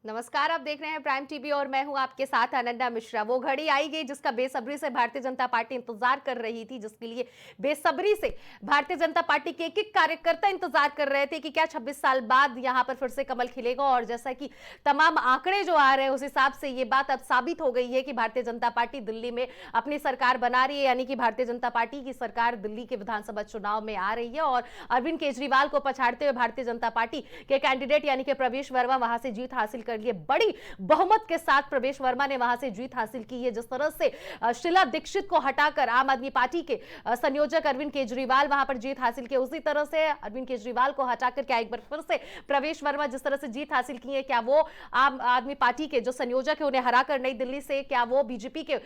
नमस्कार, आप देख रहे हैं प्राइम टीवी और मैं हूं आपके साथ अनन्या मिश्रा। वो घड़ी आई गई जिसका बेसब्री से भारतीय जनता पार्टी इंतजार कर रही थी, जिसके लिए बेसब्री से भारतीय जनता पार्टी के एक-एक कार्यकर्ता इंतजार कर रहे थे कि क्या 26 साल बाद यहां पर फिर से कमल खिलेगा। और जैसा कि तमाम आंकड़े जो आ रहे हैं उस हिसाब से ये बात अब साबित हो गई है कि भारतीय जनता पार्टी दिल्ली में अपनी सरकार बना रही है, यानी कि भारतीय जनता पार्टी की सरकार दिल्ली के विधानसभा चुनाव में आ रही है। और अरविंद केजरीवाल को पछाड़ते हुए भारतीय जनता पार्टी के कैंडिडेट यानी कि प्रवेश वर्मा वहां से जीत हासिल कर लिए। बड़ी बहुमत के साथ प्रवेश वर्मा ने वहां से जीत हासिल की है। जिस तरह से शीला दीक्षित को हटाकर आम आदमी पार्टी के संयोजक अरविंद केजरीवाल वहां पर जीत हासिल की, उसी तरह से अरविंद केजरीवाल को हटाकर क्या एक बार फिर से प्रवेश वर्मा जिस तरह से जीत हासिल की है, क्या वो आम आदमी पार्टी के जो संयोजक है उन्हें हराकर नई दिल्ली से क्या वो बीजेपी के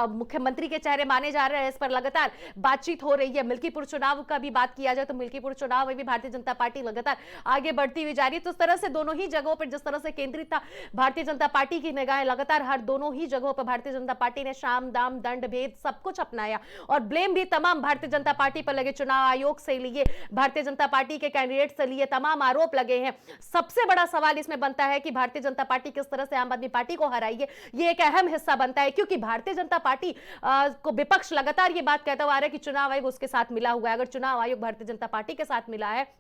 मुख्यमंत्री के चेहरे माने जा रहे हैं? इस पर लगातार बातचीत हो रही है। मिल्कीपुर चुनाव का भी बात किया जाए तो मिल्कीपुर चुनाव में भी भारतीय जनता पार्टी लगातार आगे बढ़ती हुई जा रही है। तो इस तरह से दोनों ही जगहों पर जिस तरह से केंद्रित था भारतीय जनता पार्टी की निगाहें, लगातार हर दोनों ही जगहों पर भारतीय जनता पार्टी ने शाम दाम दंड भेद सब कुछ अपनाया और ब्लेम भी तमाम भारतीय जनता पार्टी पर लगे। चुनाव आयोग से लिए भारतीय जनता पार्टी के कैंडिडेट से लिए तमाम आरोप लगे हैं। सबसे बड़ा सवाल इसमें बनता है कि भारतीय जनता पार्टी किस तरह से आम आदमी पार्टी को हराई है, ये एक अहम हिस्सा बनता है, क्योंकि भारतीय जनता पार्टी को विपक्ष लगातार ये बात कहता हुआ आ रहा है कि चुनाव आयोग उसके साथ मिला हुआ है। अगर चुनाव आयोग भारतीय जनता पार्टी के साथ मिला है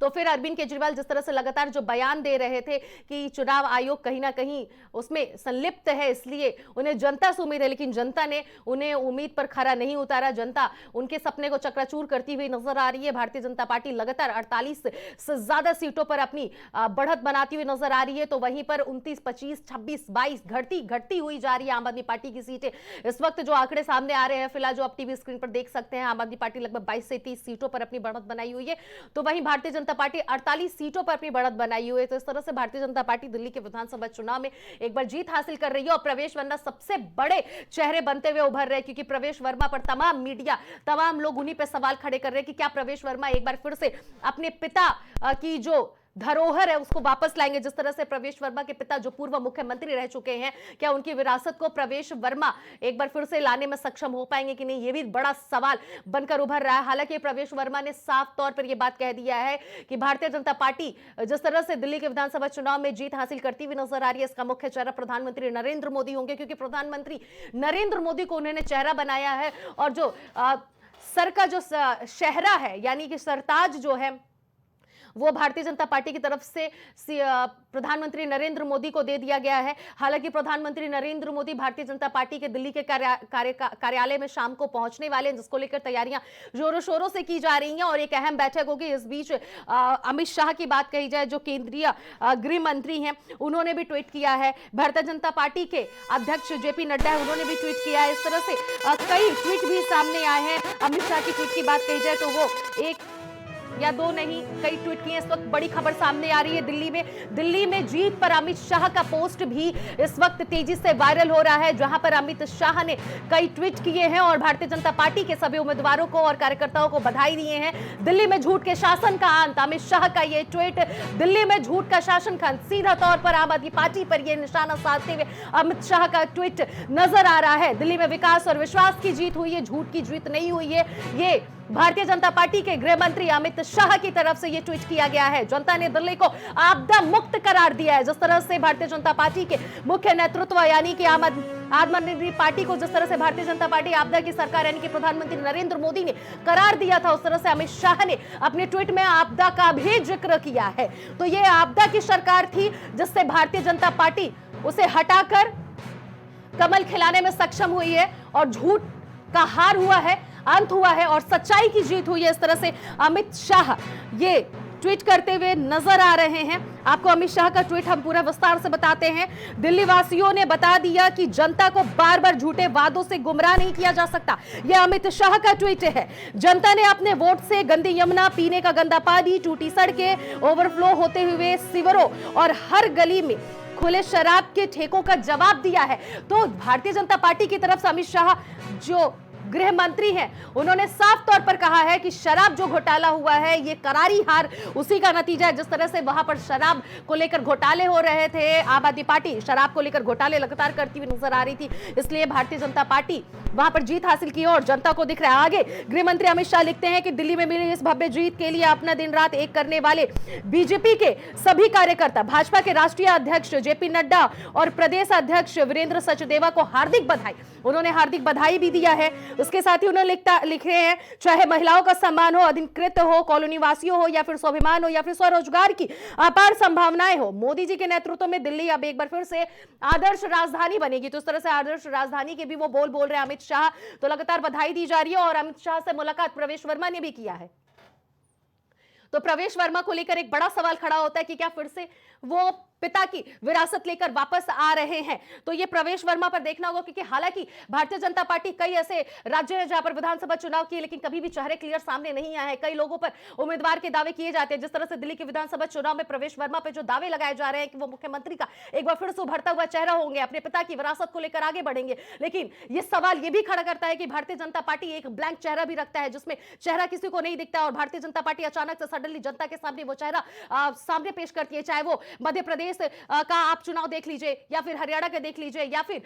तो फिर अरविंद केजरीवाल जिस तरह से लगातार जो बयान दे रहे थे कि चुनाव आयोग कहीं ना कहीं उसमें संलिप्त है, इसलिए उन्हें जनता से उम्मीद है, लेकिन जनता ने उन्हें उम्मीद पर खरा नहीं उतारा। जनता उनके सपने को चकनाचूर करती हुई नजर आ रही है। भारतीय जनता पार्टी लगातार 48 से ज्यादा सीटों पर अपनी बढ़त बनाती हुई नजर आ रही है, तो वहीं पर 29, 25, 26, 22 घटती हुई जा रही है आम आदमी पार्टी की सीटें। इस वक्त जो आंकड़े सामने आ रहे हैं, फिलहाल जो आप टीवी स्क्रीन पर देख सकते हैं, आम आदमी पार्टी लगभग 22 से 30 सीटों पर अपनी बढ़त बनाई हुई है, तो वहीं भारतीय जनता पार्टी 48 सीटों पर अपनी बढ़त बनाई हुई है। तो इस तरह से भारतीय जनता पार्टी दिल्ली के विधानसभा चुनाव में एक बार जीत हासिल कर रही है और प्रवेश वर्मा सबसे बड़े चेहरे बनते हुए उभर रहे हैं, क्योंकि प्रवेश वर्मा पर तमाम मीडिया, तमाम लोग उन्हीं पर सवाल खड़े कर रहे हैं कि क्या प्रवेश वर्मा एक बार फिर से अपने पिता की जो धरोहर है उसको वापस लाएंगे। जिस तरह से प्रवेश वर्मा के पिता जो पूर्व मुख्यमंत्री रह चुके हैं, क्या उनकी विरासत को प्रवेश वर्मा एक बार फिर से लाने में सक्षम हो पाएंगे कि नहीं, ये भी बड़ा सवाल बनकर उभर रहा है। हालांकि प्रवेश वर्मा ने साफ तौर पर यह बात कह दिया है कि भारतीय जनता पार्टी जिस तरह से दिल्ली के विधानसभा चुनाव में जीत हासिल करती हुई नजर आ रही है, इसका मुख्य चेहरा प्रधानमंत्री नरेंद्र मोदी होंगे, क्योंकि प्रधानमंत्री नरेंद्र मोदी को उन्होंने चेहरा बनाया है। और जो सर का जो शहरा है यानी कि सरताज जो है वो भारतीय जनता पार्टी की तरफ से प्रधानमंत्री नरेंद्र मोदी को दे दिया गया है। हालांकि प्रधानमंत्री नरेंद्र मोदी भारतीय जनता पार्टी के दिल्ली के कार्यालय में शाम को पहुंचने वाले हैं, जिसको लेकर तैयारियां जोरों शोरों से की जा रही हैं और एक अहम बैठक होगी। इस बीच अमित शाह की बात कही जाए, जो केंद्रीय गृह मंत्री हैं, उन्होंने भी ट्वीट किया है। भारतीय जनता पार्टी के अध्यक्ष जेपी नड्डा है, उन्होंने भी ट्वीट किया है। इस तरह से कई ट्वीट भी सामने आए हैं। अमित शाह की ट्वीट की बात कही जाए तो वो एक या दो नहीं, कई ट्वीट किए। इस वक्त बड़ी खबर सामने आ रही है दिल्ली में जीत पर अमित शाह का पोस्ट भी इस वक्त तेजी से वायरल हो रहा है, जहां पर अमित शाह ने कई ट्वीट किए हैं और भारतीय जनता पार्टी के सभी उम्मीदवारों को और कार्यकर्ताओं को बधाई दिए हैं। दिल्ली में झूठ के शासन का अंत, अमित शाह का ये ट्वीट। दिल्ली में झूठ का शासन का अंत, सीधा तौर पर आम आदमी पार्टी पर यह निशाना साधते हुए अमित शाह का ट्वीट नजर आ रहा है। दिल्ली में विकास और विश्वास की जीत हुई है, झूठ की जीत नहीं हुई है। ये भारतीय जनता पार्टी के गृह मंत्री अमित शाह की तरफ से यह ट्वीट किया गया है। जनता ने दिल्ली को आपदा मुक्त करार दिया है। जिस तरह से भारतीय जनता पार्टी के मुख्य नेतृत्व यानी कि आम आदमी पार्टी को जिस तरह से भारतीय जनता पार्टी आपदा की सरकार यानी कि प्रधानमंत्री नरेंद्र मोदी ने करार दिया था, उस तरह से अमित शाह ने अपने ट्वीट में आपदा का भी जिक्र किया है। तो यह आपदा की सरकार थी जिससे भारतीय जनता पार्टी उसे हटाकर कमल खिलाने में सक्षम हुई है और झूठ का हार हुआ है, अंत हुआ है और सच्चाई की जीत हुई है। इस तरह से अमित शाह ये ट्वीट करते हुए नजर आ रहे हैं। आपको अमित शाह का ट्वीट हम पूरा विस्तार से बताते हैं। दिल्ली वासियों ने बता दिया कि जनता को बार बार झूठे वादों से गुमराह नहीं किया जा सकता, यह अमित शाह का ट्वीट है। जनता ने अपने वोट से गंदी यमुना, पीने का गंदा पानी, टूटी सड़कें, ओवरफ्लो होते हुए सीवरों और हर गली में खुले शराब के ठेकों का जवाब दिया है। तो भारतीय जनता पार्टी की तरफ से अमित शाह जो गृह मंत्री हैं, उन्होंने साफ तौर पर कहा है कि शराब जो घोटाला हुआ है ये करारी हार उसी का नतीजा है। जिस तरह से वहां पर शराब को लेकर घोटाले हो रहे थे, आम आदमी पार्टी शराब को लेकर घोटाले लगातार करती हुई नजर आ रही थी, इसलिए भारतीय जनता पार्टी वहां पर जीत हासिल की और जनता को दिख रहा है। आगे गृह मंत्री अमित शाह लिखते हैं कि दिल्ली में मिली इस भव्य जीत के लिए अपना दिन रात एक करने वाले बीजेपी के सभी कार्यकर्ता, भाजपा के राष्ट्रीय अध्यक्ष जेपी नड्डा और प्रदेश अध्यक्ष वीरेंद्र सचदेवा को हार्दिक बधाई। उन्होंने हार्दिक बधाई भी दिया है। उसके साथ ही उन्होंने लिख रहे हैं, चाहे महिलाओं का सम्मान हो, अधिकृत हो, कॉलोनी वासियों हो या फिर स्वाभिमान हो या फिर स्वरोजगार की अपार संभावनाएं हो, मोदी जी के नेतृत्व में दिल्ली अब एक बार फिर से आदर्श राजधानी बनेगी। तो इस तरह से आदर्श राजधानी के भी वो बोल रहे हैं अमित शाह। तो लगातार बधाई दी जा रही है और अमित शाह से मुलाकात प्रवेश वर्मा ने भी किया है। तो प्रवेश वर्मा को लेकर एक बड़ा सवाल खड़ा होता है कि क्या फिर से वो पिता की विरासत लेकर वापस आ रहे हैं। तो ये प्रवेश वर्मा पर देखना होगा, क्योंकि हालांकि भारतीय जनता पार्टी कई ऐसे राज्य हैं जहां पर विधानसभा चुनाव किए लेकिन कभी भी चेहरे क्लियर सामने नहीं आए हैं। कई लोगों पर उम्मीदवार के दावे किए जाते हैं। जिस तरह से दिल्ली के विधानसभा चुनाव में प्रवेश वर्मा पर जो दावे लगाए जा रहे हैं कि वो मुख्यमंत्री का एक बार फिर से उभरता हुआ चेहरा होंगे, अपने पिता की विरासत को लेकर आगे बढ़ेंगे। लेकिन ये सवाल ये भी खड़ा करता है कि भारतीय जनता पार्टी एक ब्लैंक चेहरा भी रखता है, जिसमें चेहरा किसी को नहीं दिखता और भारतीय जनता पार्टी अचानक से सडनली जनता के सामने वो चेहरा सामने पेश करती है। चाहे वो मध्य प्रदेश का आप चुनाव देख लीजिए या फिर हरियाणा का देख लीजिए या फिर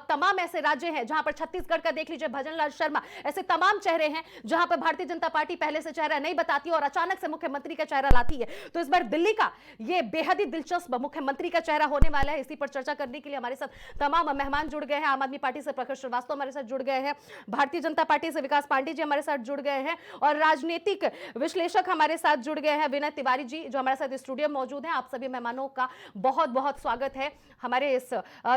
तमाम ऐसे राज्य हैं जहां पर छत्तीसगढ़ का देख लीजिए, भजनलाल शर्मा, ऐसे तमाम चेहरे हैं जहां पर भारतीय जनता पार्टी पहले से चेहरा नहीं बताती और अचानक से मुख्यमंत्री का चेहरा लाती है। तो इस बार दिल्ली का ये बेहद ही दिलचस्प मुख्यमंत्री का चेहरा होने वाला है। इसी पर चर्चा करने के लिए हमारे साथ तमाम मेहमान जुड़ गए हैं। आम आदमी पार्टी से प्रखर श्रीवास्तव हमारे साथ जुड़ गए हैं, भारतीय जनता पार्टी से विकास पांडे जी हमारे साथ जुड़ गए हैं और राजनीतिक विश्लेषक हमारे साथ जुड़ गए हैं विनय तिवारी जी, जो हमारे साथ स्टूडियो में मौजूद हैं। आप सभी मेहमानों का बहुत बहुत स्वागत है हमारे इस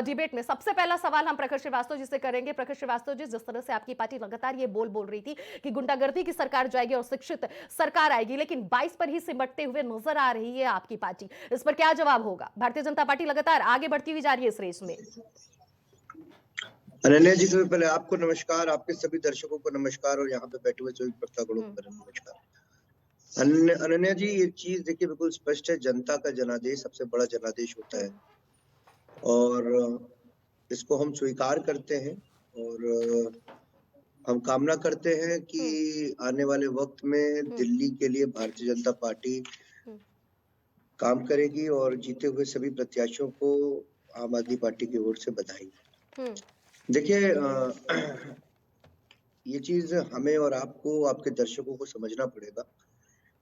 डिबेट में। सबसे पहला सवाल हम प्रखर श्रीवास्तव जी से करेंगे। प्रखर श्रीवास्तव जी, जिस तरह से आपकी पार्टी लगातार ये बोल रही थी कि गुंडागर्दी की सरकार जाएगी और शिक्षित सरकार आएगी, लेकिन 22 पर ही सिमटते हुए नजर आ रही है आपकी पार्टी, इस पर क्या जवाब होगा? भारतीय जनता पार्टी लगातार आगे बढ़ती हुई जा रही है इस रेस में। अनन्या जी, सबसे पहले आपको नमस्कार, आपके सभी दर्शकों को नमस्कार और यहाँ पे बैठे हुए सभी प्रत्यागणों को नमस्कार। अनन्या जी, ये चीज देखिए बिल्कुल स्पष्ट है, जनता का जनादेश सबसे बड़ा जनादेश होता है और इसको हम स्वीकार करते हैं और हम कामना करते हैं कि आने वाले वक्त में दिल्ली के लिए भारतीय जनता पार्टी काम करेगी और जीते हुए सभी प्रत्याशियों को आम आदमी पार्टी की ओर से बधाई। देखिए, ये चीज हमें और आपको, आपके दर्शकों को समझना पड़ेगा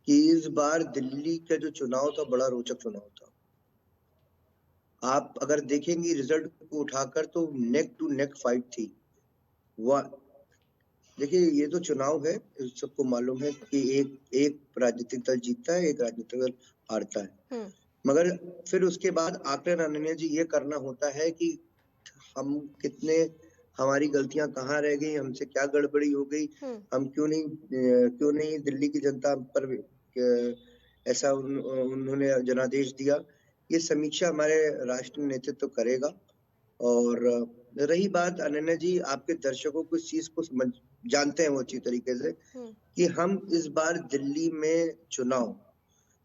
कि इस बार दिल्ली का जो चुनाव था बड़ा रोचक चुनाव था। आप अगर देखेंगे रिजल्ट को उठाकर तो नेक टू नेक फाइट थी। वह देखिए, ये तो चुनाव है, सबको मालूम है कि एक राजनीतिक दल जीतता है, एक राजनीतिक दल हारता है, मगर फिर उसके बाद आकलन अनन्या जी ये करना होता है कि हम कितने, हमारी गलतियां कहाँ रह गई, हमसे क्या गड़बड़ी हो गई, हम क्यों नहीं दिल्ली की जनता पर ऐसा उन्होंने जनादेश दिया। ये समीक्षा हमारे राष्ट्रीय नेतृत्व करेगा। और रही बात अनन्या जी, आपके दर्शकों को इस चीज को जानते हैं वो अच्छी तरीके से कि हम इस बार दिल्ली में चुनाव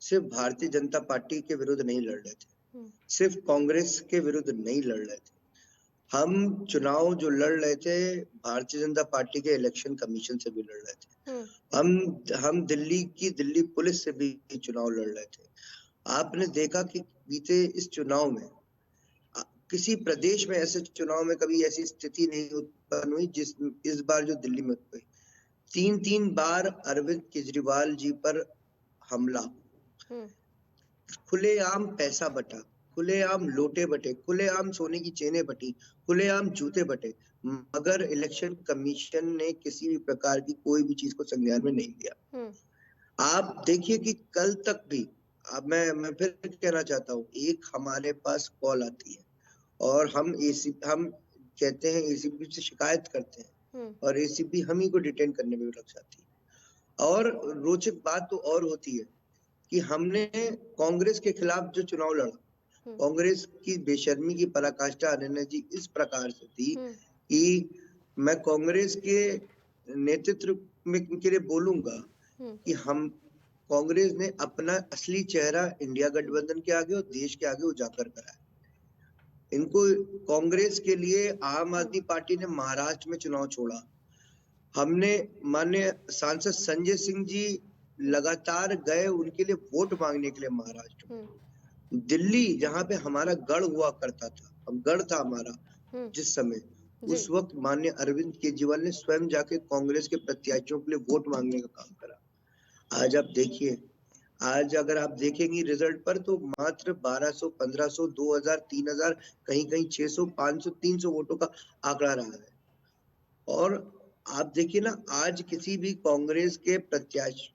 सिर्फ भारतीय जनता पार्टी के विरुद्ध नहीं लड़ रहे थे, सिर्फ कांग्रेस के विरुद्ध नहीं लड़ रहे थे। हम चुनाव जो लड़ रहे थे भारतीय जनता पार्टी के इलेक्शन कमीशन से भी लड़ रहे थे। हम दिल्ली पुलिस से भी चुनाव लड़ रहे थे। आपने देखा कि बीते इस चुनाव में किसी प्रदेश में ऐसे चुनाव में कभी ऐसी स्थिति नहीं उत्पन्न हुई जिस इस बार जो दिल्ली में हुई। 3 बार अरविंद केजरीवाल जी पर हमला, खुलेआम पैसा बटा, खुलेआम लोटे बटे, खुलेआम सोने की चेनें बटी, खुलेआम जूते बटे, मगर इलेक्शन कमीशन ने किसी भी प्रकार की कोई भी चीज को संज्ञान में नहीं लिया। आप देखिए कि कल तक भी, अब मैं फिर कहना चाहता हूँ, एक हमारे पास कॉल आती है और हम कहते हैं एसीपी से शिकायत करते हैं और एसीपी हम ही को डिटेन करने में लग जाती है। और रोचक बात तो और होती है कि हमने कांग्रेस के खिलाफ जो चुनाव लड़ा, कांग्रेस की बेशर्मी की पराकाष्ठा अनन्या जी इस प्रकार से थी कि मैं कांग्रेस के नेतृत्व में के लिए बोलूंगा कि हम कांग्रेस ने अपना असली चेहरा इंडिया गठबंधन के आगे और देश के आगे उजागर कराया। इनको कांग्रेस के लिए आम आदमी पार्टी ने महाराष्ट्र में चुनाव छोड़ा, हमने माननीय सांसद संजय सिंह जी लगातार गए उनके लिए वोट मांगने के लिए महाराष्ट्र। दिल्ली जहाँ पे हमारा गढ़ हुआ करता था, हम गढ़ था हमारा जिस समय, उस वक्त माननीय अरविंद केजरीवाल ने स्वयं जाके कांग्रेस के प्रत्याशियों के लिए वोट मांगने का काम करा। आज आप देखिए, आज अगर आप देखेंगे रिजल्ट पर तो मात्र 1200, 1500, 2000, 3000, कहीं-कहीं 600, 500, 300 वोटों का आंकड़ा रहा है। और आप देखिए ना, आज किसी भी कांग्रेस के प्रत्याशी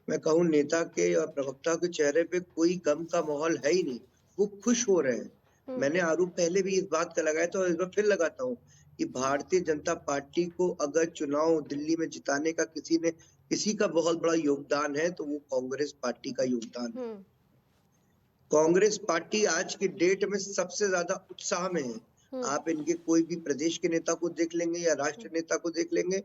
मैं कहूँ नेता के या प्रवक्ता के चेहरे पे कोई गम का माहौल है ही नहीं, वो खुश हो रहे हैं। मैंने आरोप पहले भी इस बात का लगाया था और इस बार फिर लगाता हूँ कि भारतीय जनता पार्टी को अगर चुनाव दिल्ली में जिताने का किसी का बहुत बड़ा योगदान है तो वो कांग्रेस पार्टी का योगदान है। कांग्रेस पार्टी आज की डेट में सबसे ज्यादा उत्साह में है। आप इनके कोई भी प्रदेश के नेता को देख लेंगे या राष्ट्रीय नेता को देख लेंगे,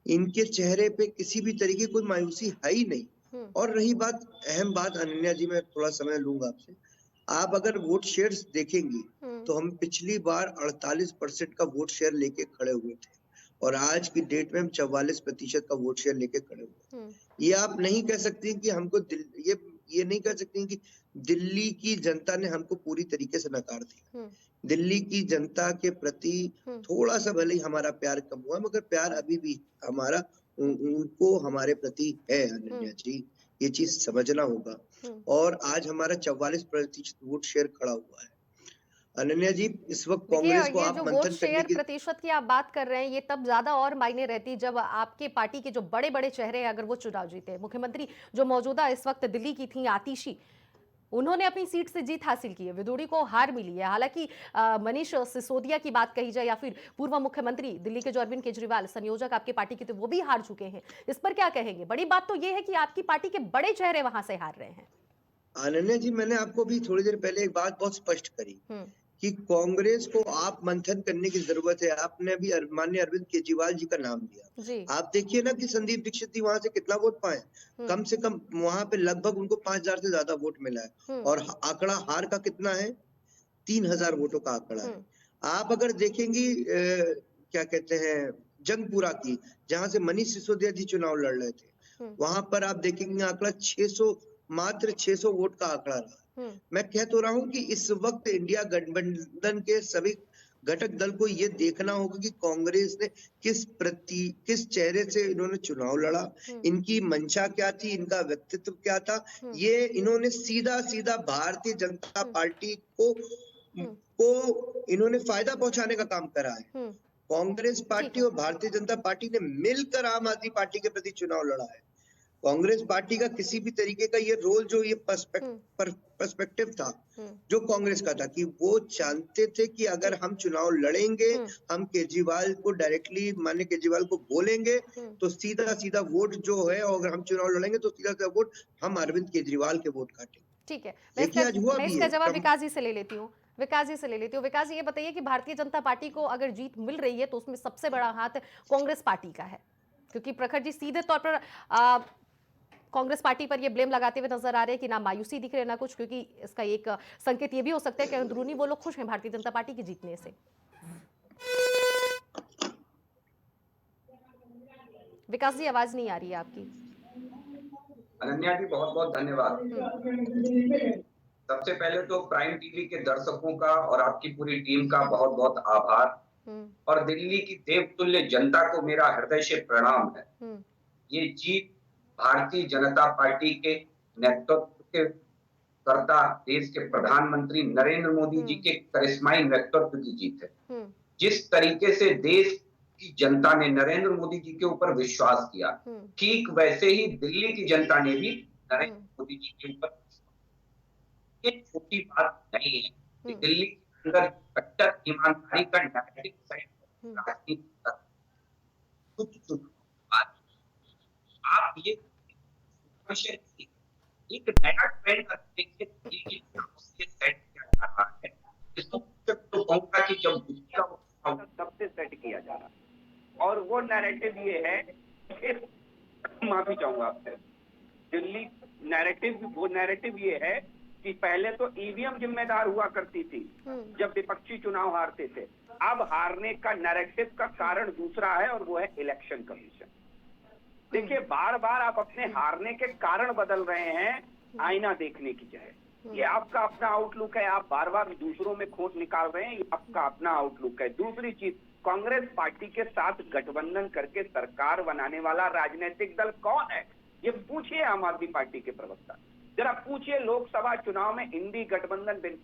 इनके चेहरे पे किसी भी तरीके की कोई मायूसी है ही नहीं। और रही बात, अहम बात अनन्या जी, मैं थोड़ा समय लूंगा आपसे। आप अगर वोट शेयर्स देखेंगी तो हम पिछली बार 48% का वोट शेयर लेके खड़े हुए थे और आज की डेट में हम 44% का वोट शेयर लेके खड़े हुए हैं। ये आप नहीं कह सकती कि हमको ये नहीं कह सकती कि दिल्ली की जनता ने हमको पूरी तरीके से नकार दिया। दिल्ली की जनता के प्रति थोड़ा सा भले ही हमारा प्यार कम हुआ, मगर प्यार अभी भी हमारा उनको हमारे प्रति है अनन्या जी, ये चीज समझना होगा। और आज हमारा 44% वोट शेयर खड़ा हुआ है। अनन्या जी, इस वक्त देखिए, कांग्रेस को ये आप जो वोट मंथन करने शेयर की प्रतिशत की आप बात कर रहे हैं, ये तब ज्यादा और मायने रहती जब आपके पार्टी के जो बड़े-बड़े चेहरे हैं अगर वो चुनाव जीते। मुख्यमंत्री जो मौजूदा इस वक्त दिल्ली की थी आतिशी, उन्होंने अपनी सीट से जीत हासिल की है, विदुड़ी को हार मिली है। हालांकि मनीष सिसोदिया की बात कही जाए या फिर पूर्व मुख्यमंत्री दिल्ली के जो अरविंद केजरीवाल संयोजक आपकी पार्टी के थे, वो भी हार चुके हैं। इस पर क्या कहेंगे? बड़ी बात तो ये है कि आपकी पार्टी के बड़े चेहरे वहां से हार रहे हैं। अनन्या जी, मैंने आपको भी थोड़ी देर पहले एक बात बहुत स्पष्ट करी कि कांग्रेस को आप मंथन करने की जरूरत है। आपने भी माननीय अरविंद केजरीवाल जी का नाम लिया। आप देखिए ना कि संदीप दीक्षित जी वहां से कितना वोट पाए, कम से कम वहां पे लगभग उनको 5000 से ज्यादा वोट मिला है और आंकड़ा हार का कितना है, 3000 वोटों का आंकड़ा है। आप अगर देखेंगी क्या कहते हैं जंगपुरा की, जहां से मनीष सिसोदिया जी चुनाव लड़ रहे थे, वहां पर आप देखेंगे आंकड़ा 600, मात्र 600 वोट का आंकड़ा रहा। मैं कह तो रहा हूं कि इस वक्त इंडिया गठबंधन के सभी घटक दल को ये देखना होगा कि कांग्रेस ने किस चेहरे से इन्होंने चुनाव लड़ा, इनकी मंशा क्या थी, इनका व्यक्तित्व क्या था। ये इन्होंने सीधा सीधा भारतीय जनता पार्टी को इन्होंने फायदा पहुंचाने का काम करा है। कांग्रेस पार्टी और भारतीय जनता पार्टी ने मिलकर आम आदमी पार्टी के प्रति चुनाव लड़ा है। कांग्रेस पार्टी का किसी भी तरीके का ये रोल जो ये पर्सपेक्टिव था जो कांग्रेस का था कि वो जानते थे कि अगर हम चुनाव लड़ेंगे, हम केजरीवाल को डायरेक्टली माननीय केजरीवाल को बोलेंगे तो सीधा सीधा वोट जो है, और अगर हम चुनाव लड़ेंगे तो सीधा सीधा वोट हम अरविंद केजरीवाल के वोट काटेंगे। ठीक है, देखिए आज हुआ मैं भी इसका है। जवाब विकास जी से ले लेती हूँ। विकास जी से ले लेती हूँ। विकास जी, ये बताइए कि भारतीय जनता पार्टी को अगर जीत मिल रही है तो उसमें सबसे बड़ा हाथ कांग्रेस पार्टी का है, क्योंकि प्रखर जी सीधे तौर पर कांग्रेस पार्टी पर ये ब्लेम लगाते हुए नजर आ रहे हैं कि ना मायूसी दिख रही है ना कुछ, क्योंकि इसका एक संकेत ये भी हो सकता है कि अंदरूनी वो लोग खुश हैं भारतीय जनता पार्टी के जीतने से। विकास जी, आवाज नहीं आ रही है आपकी। अनन्या जी, बहुत बहुत धन्यवाद। सबसे पहले तो प्राइम टीवी के दर्शकों का और आपकी पूरी टीम का बहुत बहुत आभार, और दिल्ली की देवतुल्य जनता को मेरा हृदय से प्रणाम है। ये जीत भारतीय जनता पार्टी के नेतृत्व के कर्ता देश के प्रधानमंत्री नरेंद्र मोदी जी के करिश्माई नेतृत्व की जीत है। जिस तरीके से देश की जनता ने नरेंद्र मोदी जी के ऊपर विश्वास किया, ठीक वैसे ही दिल्ली की जनता ने भी नरेंद्र मोदी जी के ऊपर, ये छोटी बात नहीं है कि दिल्ली के अंदर कट्टर ईमानदारी का नैरेटिव सेट राजनीति का कुछ आप ये एक नया ट्रेंड देखिए दिल्ली के से सेट किया जा रहा है। इसको तो कहूंगा कि जब तब से सेट किया जा रहा है, और वो नैरेटिव ये है, माफी चाहूंगा आपसे, दिल्ली नैरेटिव, वो नैरेटिव ये है कि पहले तो ईवीएम जिम्मेदार हुआ करती थी जब विपक्षी चुनाव हारते थे। अब हारने का नैरेटिव का कारण दूसरा है और वो है इलेक्शन कमीशन। देखिए, बार बार आप अपने हारने के कारण बदल रहे हैं आईना देखने की जगह। ये आपका अपना आउटलुक है, आप बार बार दूसरों में खोट निकाल रहे हैं, ये आपका अपना आउटलुक है। दूसरी चीज, कांग्रेस पार्टी के साथ गठबंधन करके सरकार बनाने वाला राजनीतिक दल कौन है? ये पूछिए आम आदमी पार्टी के प्रवक्ता, जरा पूछिए लोकसभा चुनाव में इंडी गठबंधन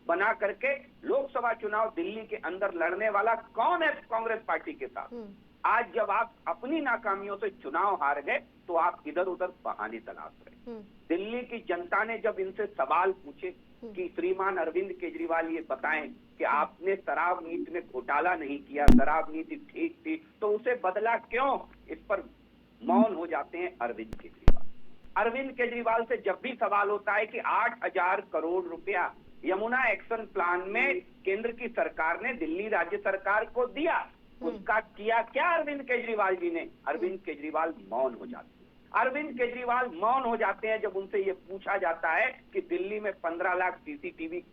बना करके लोकसभा चुनाव दिल्ली के अंदर लड़ने वाला कौन है कांग्रेस पार्टी के साथ? आज जब आप अपनी नाकामियों से चुनाव हार गए तो आप इधर उधर बहाने तलाश रहे। दिल्ली की जनता ने जब इनसे सवाल पूछे कि श्रीमान अरविंद केजरीवाल ये बताएं कि आपने शराब नीति में घोटाला नहीं किया, शराब नीति ठीक थी, तो उसे बदला क्यों? इस पर मौन हो जाते हैं अरविंद केजरीवाल। अरविंद केजरीवाल से जब भी सवाल होता है कि 8,000 करोड़ रुपया यमुना एक्शन प्लान में केंद्र की सरकार ने दिल्ली राज्य सरकार को दिया, उसका किया क्या अरविंद केजरीवाल जी ने? अरविंद केजरीवाल मौन हो जाते हैं। अरविंद केजरीवाल मौन हो जाते हैं जब उनसे ये पूछा जाता है कि दिल्ली में 15 लाख सीसीटीवी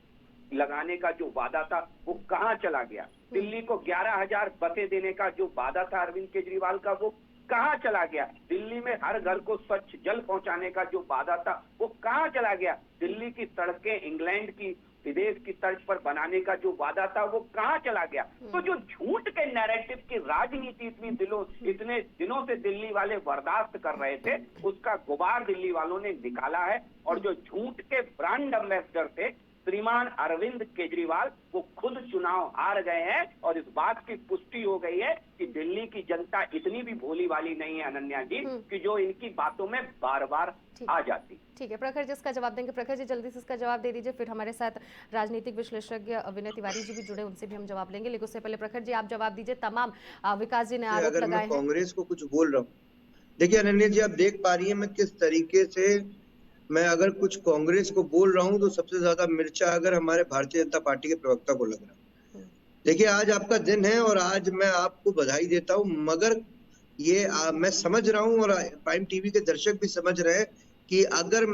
लगाने का जो वादा था वो कहां चला गया? दिल्ली को 11,000 बसें देने का जो वादा था अरविंद केजरीवाल का वो कहां चला गया? दिल्ली में हर घर को स्वच्छ जल पहुंचाने का जो वादा था वो कहां चला गया? दिल्ली की सड़कें इंग्लैंड की विदेश की तर्ज पर बनाने का जो वादा था वो कहां चला गया? तो जो झूठ के नैरेटिव की राजनीति इतने दिनों से दिल्ली वाले बर्दाश्त कर रहे थे, उसका गुबार दिल्ली वालों ने निकाला है। और जो झूठ के ब्रांड एम्बेसडर थे श्रीमान अरविंद केजरीवाल, वो खुद चुनाव हार गए हैं और इस बात की पुष्टि हो गई है कि दिल्ली की जनता इतनी भी भोली वाली नहीं है अनन्या जी कि जो इनकी बातों में बार बार आ जाती। ठीक है प्रखर जी, इसका जवाब देंगे। प्रखर जी जल्दी से इसका जवाब दे दीजिए, फिर हमारे साथ राजनीतिक विश्लेषज्ञ विनय तिवारी जी भी जुड़े, उनसे भी हम जवाब लेंगे। लेकिन उससे पहले प्रखर जी आप जवाब दीजिए। तमाम विकास जी ने आरोप लगाए हैं। अगर मैं कांग्रेस को कुछ बोल रहा हूँ, देखिए अनन्या जी, आप देख पा रही है मैं किस तरीके से मैं अगर कुछ कांग्रेस को बोल रहा हूं तो सबसे ज्यादा मिर्चा अगर हमारे भारतीय जनता पार्टी के प्रवक्ता को लग रहा है। देखिए आज आपका दिन है और आज मैं आपको बधाई देता हूं, मगर ये मैं समझ रहा हूं और प्राइम टीवी के दर्शक भी समझ रहे हैं कि अगर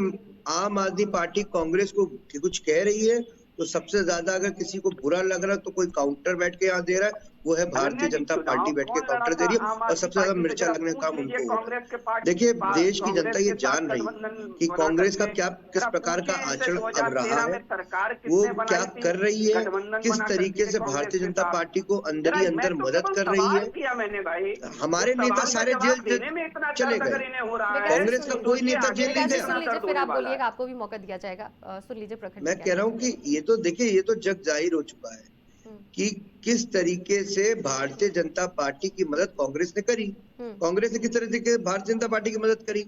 आम आदमी पार्टी कांग्रेस को कुछ कह रही है तो सबसे ज्यादा अगर किसी को बुरा लग रहा है तो कोई काउंटर बैठ के यहाँ दे रहा है, वो है भारतीय जनता पार्टी बैठ के काउंटर दे रही है और सबसे ज्यादा मिर्चा लगने का काम उनको हो रहा है। देखिए देश की जनता ये जान रही है कि कांग्रेस का क्या किस प्रकार का आचरण अब रहा है, वो क्या कर रही है, किस तरीके से भारतीय जनता पार्टी को अंदर ही अंदर मदद कर रही है। हमारे नेता सारे जेल चले गए, कांग्रेस का कोई नेता जेल नहीं गया। फिर आप बोलिएगा, आपको भी मौका दिया जाएगा। सुन लीजिए प्रखर। मैं कह रहा हूँ कि ये तो देखिए ये तो जग जाहिर हो चुका है कि किस तरीके से भारतीय जनता पार्टी की मदद कांग्रेस ने करी। कांग्रेस ने किस तरह से भारतीय जनता पार्टी की मदद करी?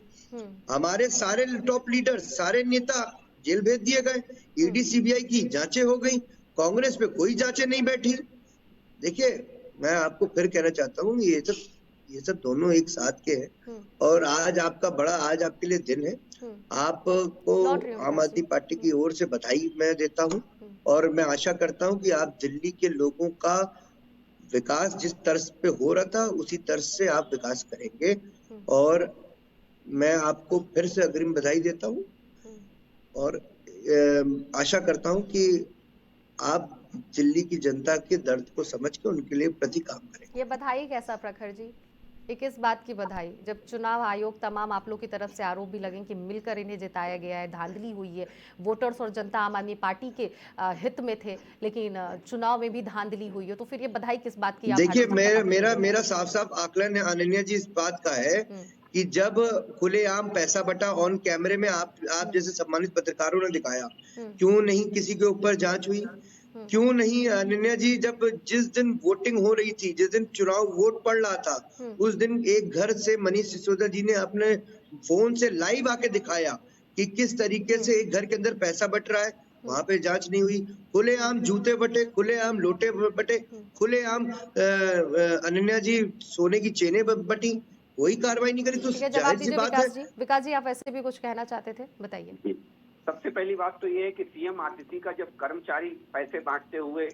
हमारे सारे टॉप लीडर, सारे नेता जेल भेज दिए गए, ईडी सीबीआई की जांचें हो गई, कांग्रेस पे कोई जांचें नहीं बैठी। देखिए मैं आपको फिर कहना चाहता हूँ ये सब दोनों एक साथ के हैं और आज आपके लिए दिन है। आपको आम आदमी पार्टी की ओर से बधाई मैं देता हूँ और मैं आशा करता हूँ कि आप दिल्ली के लोगों का विकास जिस तर्ज पे हो रहा था उसी तर्ज से आप विकास करेंगे और मैं आपको फिर से अग्रिम बधाई देता हूँ और आशा करता हूँ कि आप दिल्ली की जनता के दर्द को समझ के उनके लिए प्रति काम करें। ये बधाई कैसा प्रखर जी? एक इस बात की बधाई जब चुनाव आयोग तमाम आप लोग की तरफ से आरोप भी लगे कि मिलकर इन्हें जिताया गया है, धांधली हुई है, वोटर्स और जनता आम आदमी पार्टी के हित में थे, लेकिन चुनाव में भी धांधली हुई है, तो फिर ये बधाई किस बात की? देखिए मेरा साफ आकलन अनन्या जी इस बात का है कि जब खुलेआम पैसा बटा ऑन कैमरे में आप जैसे सम्मानित पत्रकारों ने दिखाया, क्यों नहीं किसी के ऊपर जांच हुई? क्यों नहीं अनन्या जी, जब जिस दिन वोटिंग हो रही थी, जिस दिन चुनाव वोट पड़ रहा था, उस दिन एक घर से मनीष सिसोदिया जी ने अपने फोन से लाइव आके दिखाया कि किस तरीके से एक घर के अंदर पैसा बट रहा है, वहां पे जांच नहीं हुई। खुलेआम जूते बटे, खुलेआम लोटे बटे, खुलेआम अनन्या जी सोने की चेनें बटी, कोई कार्रवाई नहीं करी, तो जाहिर सी बात है। विकास जी आप ऐसे भी कुछ कहना चाहते थे, बताइए। सबसे पहली बात तो ये है कि सीएम आतिथि का जब कर्मचारी पैसे बांटते हुए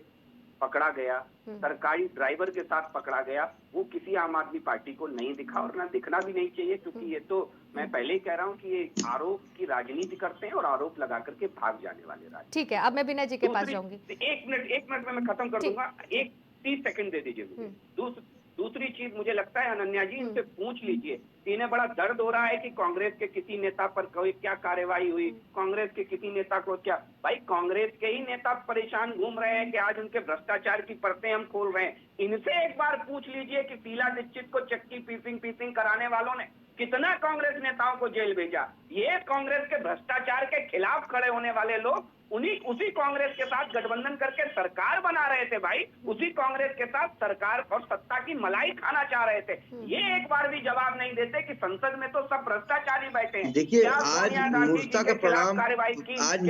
पकड़ा गया, सरकारी ड्राइवर के साथ पकड़ा गया, वो किसी आम आदमी पार्टी को नहीं दिखा और ना दिखना भी नहीं चाहिए, क्योंकि ये तो मैं पहले ही कह रहा हूँ कि ये आरोप की राजनीति करते हैं और आरोप लगा करके भाग जाने वाले राजनीति। ठीक है, अब मैं विनय जी के पास जाऊंगी। एक मिनट में मैं खत्म कर दूंगा, 30 सेकंड दे दीजिए मुझे। दूसरी चीज मुझे लगता है अनन्या जी, इनसे पूछ लीजिए कि इन्हें बड़ा दर्द हो रहा है कि कांग्रेस के किसी नेता पर कोई क्या कार्रवाई हुई, कांग्रेस के किसी नेता को क्या। भाई कांग्रेस के ही नेता परेशान घूम रहे हैं कि आज उनके भ्रष्टाचार की परतें हम खोल रहे हैं। इनसे एक बार पूछ लीजिए कि शीला दीक्षित को चक्की पीसिंग कराने वालों ने कितना कांग्रेस नेताओं को जेल भेजा। ये कांग्रेस के भ्रष्टाचार के खिलाफ खड़े होने वाले लोग उसी कांग्रेस के साथ गठबंधन करके सरकार बना रहे थे भाई, उसी कांग्रेस के साथ सरकार और सत्ता की मलाई खाना चाह रहे थे। ये एक बार भी जवाब नहीं देते कि संसद में तो सब भ्रष्टाचारी बैठे हैं। देखिए आज मूर्खता का परिणाम, आज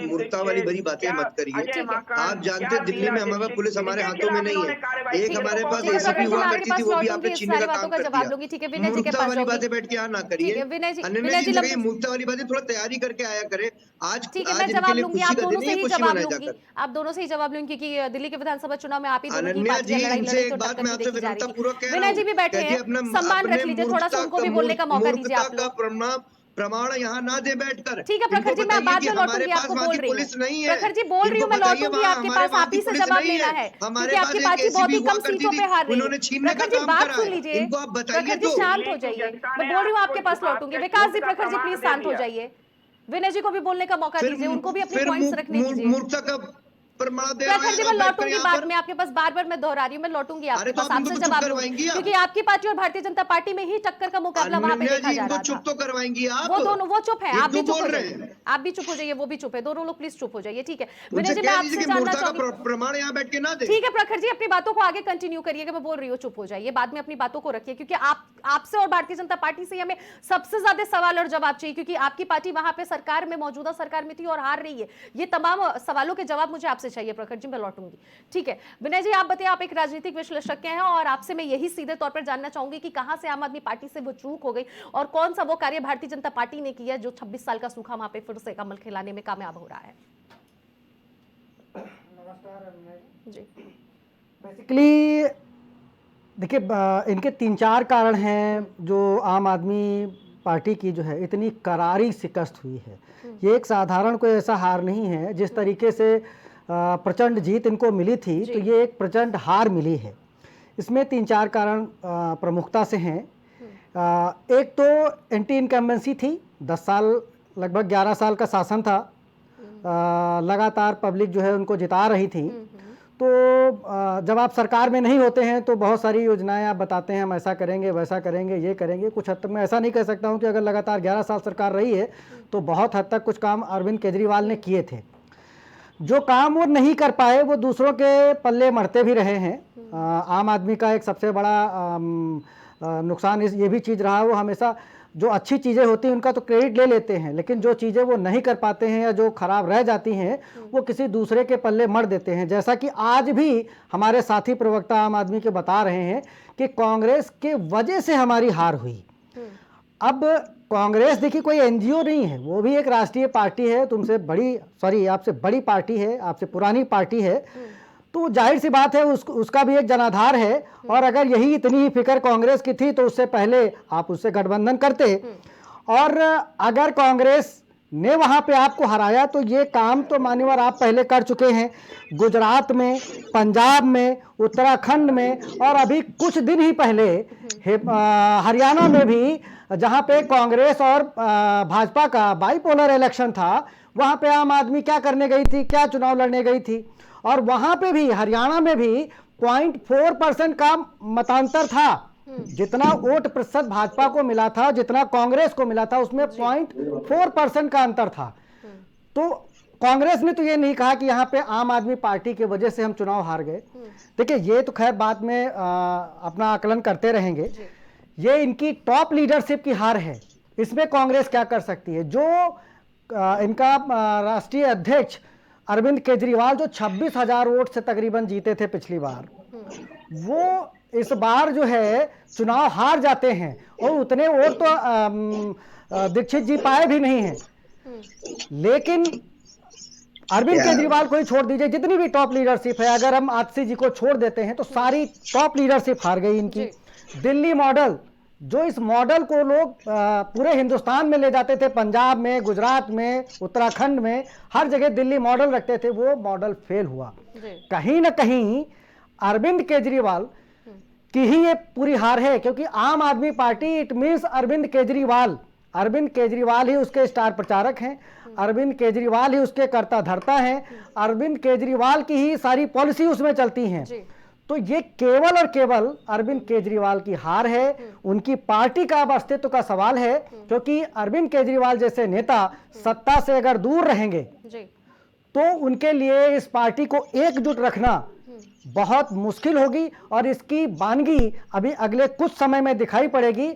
मूर्खता वाली बड़ी बातें मत करिए। आप जानते हैं दिल्ली में हमारा पुलिस हमारे हाथों में नहीं है। एक हमारे पास एसीपी हुआ करती थी, वो भी आपने छीनने का काम कर दिया। मूर्खता वाली बातें बैठ के यहाँ ना करिए। अनन्या जी मूर्खता वाली बातें थोड़ा तैयारी करके आया करें। आज जवाब लूंगी, आप दोनों से ही जवाब लूंगी, आप दोनों से ही जवाब लूंगी क्योंकि दिल्ली के विधानसभा चुनाव में आप ही दोनों की पार्टियां लड़ाई लड़ी तो टक्कर नहीं देखी जा रही। विनय जी भी बैठे हैं, सम्मान रख लीजिए, थोड़ा सा उनको भी बोलने का मौका दीजिए आप लोग। प्रमाण यहाँ ना दे बैठकर। ठीक है प्रखर जी, मैं बाद में लौटूंगी, आपको बोल रही हूँ प्रखर जी, बोल रही हूँ मैं लौटूंगी आपके पास, आप ही से जवाब लेना है क्योंकि आपकी पार्टी बहुत ही कम सीटों पे हार रही है। प्रखर जी बात सुन लीजिए, प्रखर जी शांत हो जाइए, मैं बोल रही हूँ आपके पास लौटूंगी। विकास जी, प्रखर जी प्लीज शांत हो जाइए, विनय जी को भी बोलने का मौका दीजिए, उनको भी अपने पॉइंट्स रखने दीजिए। प्रखर जी मैं लौटूंगी बाद में आपके पास, बार बार मैं दोहरा रही हूँ, मैं लौटूंगी आपके पास, आपसे जवाब लूंगी क्योंकि आपकी पार्टी और भारतीय जनता पार्टी में ही टक्कर का मुकाबला वहां पे देखा जा रहा था। चुप तो करवाएंगी आप, वो दोनों, वो चुप है, आप भी चुप हो जाइए, आप भी चुप हो जाइए, वो भी चुप है, दोनों लोग प्लीज चुप हो जाइए। ठीक है विनय जी, मैं आपसे जानना चाहूंगी, प्रमाण यहाँ बैठ के ना दे। ठीक है प्रखर जी, अपनी बातों को आगे कंटिन्यू करिएगा, मैं बोल रही हूँ चुप हो जाइए, बाद में अपनी बातों को रखिए क्योंकि आपसे और भारतीय जनता पार्टी से हमें सबसे ज्यादा सवाल और जवाब चाहिए क्योंकि आपकी पार्टी वहां पे सरकार में, मौजूदा सरकार में थी और हार रही है। ये तमाम सवालों के जवाब मुझे आपसे चाहिए प्रखर जी, मैं लौटूंगी। ठीक है विनय जी, आप बताइए, आप एक राजनीतिक विश्लेषज्ञ हैं और आपसे मैं यही सीधे तौर पर जानना चाहूंगी कि कहां से आम आदमी पार्टी से वो चूक हो गई और कौन सा वो कार्य भारतीय जनता पार्टी ने किया जो 26 साल का सूखा वहां पे फिर से कमल खिलाने में कामयाब हो रहा है। नमस्कार जी, बेसिकली देखिए इनके 3-4 कारण हैं जो आम आदमी पार्टी की जो है इतनी करारी शिकस्त हुई है। ये एक साधारण कोई ऐसा हार नहीं है, जिस तरीके से प्रचंड जीत इनको मिली थी तो ये एक प्रचंड हार मिली है। इसमें 3-4 कारण प्रमुखता से हैं। एक तो एंटी इनकम्बेंसी थी, 10 साल लगभग 11 साल का शासन था, लगातार पब्लिक जो है उनको जिता रही थी। तो जब आप सरकार में नहीं होते हैं तो बहुत सारी योजनाएं आप बताते हैं, हम ऐसा करेंगे वैसा करेंगे ये करेंगे। कुछ हद तक मैं ऐसा नहीं कह सकता हूं कि अगर लगातार 11 साल सरकार रही है तो बहुत हद तक कुछ काम अरविंद केजरीवाल ने किए थे। जो काम वो नहीं कर पाए वो दूसरों के पल्ले मरते भी रहे हैं। आम आदमी का एक सबसे बड़ा नुकसान ये भी चीज़ रहा, वो हमेशा जो अच्छी चीज़ें होती हैं उनका तो क्रेडिट ले लेते हैं, लेकिन जो चीज़ें वो नहीं कर पाते हैं या जो खराब रह जाती हैं वो किसी दूसरे के पल्ले मर देते हैं। जैसा कि आज भी हमारे साथी प्रवक्ता आम आदमी के बता रहे हैं कि कांग्रेस के वजह से हमारी हार हुई। अब कांग्रेस देखिए कोई एनजीओ नहीं है, वो भी एक राष्ट्रीय पार्टी है, तुमसे बड़ी आपसे बड़ी पार्टी है, आपसे पुरानी पार्टी है, तो जाहिर सी बात है उसका भी एक जनाधार है। और अगर यही इतनी ही फिक्र कांग्रेस की थी तो उससे पहले आप उससे गठबंधन करते। और अगर कांग्रेस ने वहां पे आपको हराया तो ये काम तो मान्यवर आप पहले कर चुके हैं, गुजरात में, पंजाब में, उत्तराखंड में, और अभी कुछ दिन ही पहले हरियाणा में भी, जहां पे कांग्रेस और भाजपा का बाइपोलर इलेक्शन था, वहां पे आम आदमी क्या करने गई थी, क्या चुनाव लड़ने गई थी, और वहां पे भी हरियाणा में भी 0.4% का मतांतर था। जितना वोट प्रतिशत भाजपा को मिला था, जितना कांग्रेस को मिला था, उसमें 0.4% का अंतर था। तो कांग्रेस ने तो ये नहीं कहा कि यहाँ पे आम आदमी पार्टी की वजह से हम चुनाव हार गए। देखिए ये तो खैर बाद में अपना आकलन करते रहेंगे। ये इनकी टॉप लीडरशिप की हार है, इसमें कांग्रेस क्या कर सकती है। जो इनका राष्ट्रीय अध्यक्ष अरविंद केजरीवाल जो 26,000 वोट से तकरीबन जीते थे पिछली बार, वो इस बार जो है चुनाव हार जाते हैं और उतने वोट तो दीक्षित जी पाए भी नहीं हैं। लेकिन अरविंद केजरीवाल को ही छोड़ दीजिए, जितनी भी टॉप लीडरशिप है, अगर हम आतिशी जी को छोड़ देते हैं तो सारी टॉप लीडरशिप हार गई इनकी। दिल्ली मॉडल जो इस मॉडल को लोग पूरे हिंदुस्तान में ले जाते थे, पंजाब में, गुजरात में, उत्तराखंड में, हर जगह दिल्ली मॉडल रखते थे, वो मॉडल फेल हुआ। कहीं ना कहीं अरविंद केजरीवाल की ही ये पूरी हार है, क्योंकि आम आदमी पार्टी इट मीन्स अरविंद केजरीवाल ही उसके स्टार प्रचारक हैं, अरविंद केजरीवाल ही उसके कर्ता धर्ता हैं, अरविंद केजरीवाल की ही सारी पॉलिसी उसमें चलती हैं। तो ये केवल और केवल अरविंद केजरीवाल की हार है, उनकी पार्टी का अब अस्तित्व का सवाल है, क्योंकि अरविंद केजरीवाल जैसे नेता सत्ता से अगर दूर रहेंगे तो उनके लिए इस पार्टी को एकजुट रखना बहुत मुश्किल होगी, और इसकी बानगी अभी अगले कुछ समय में दिखाई पड़ेगी।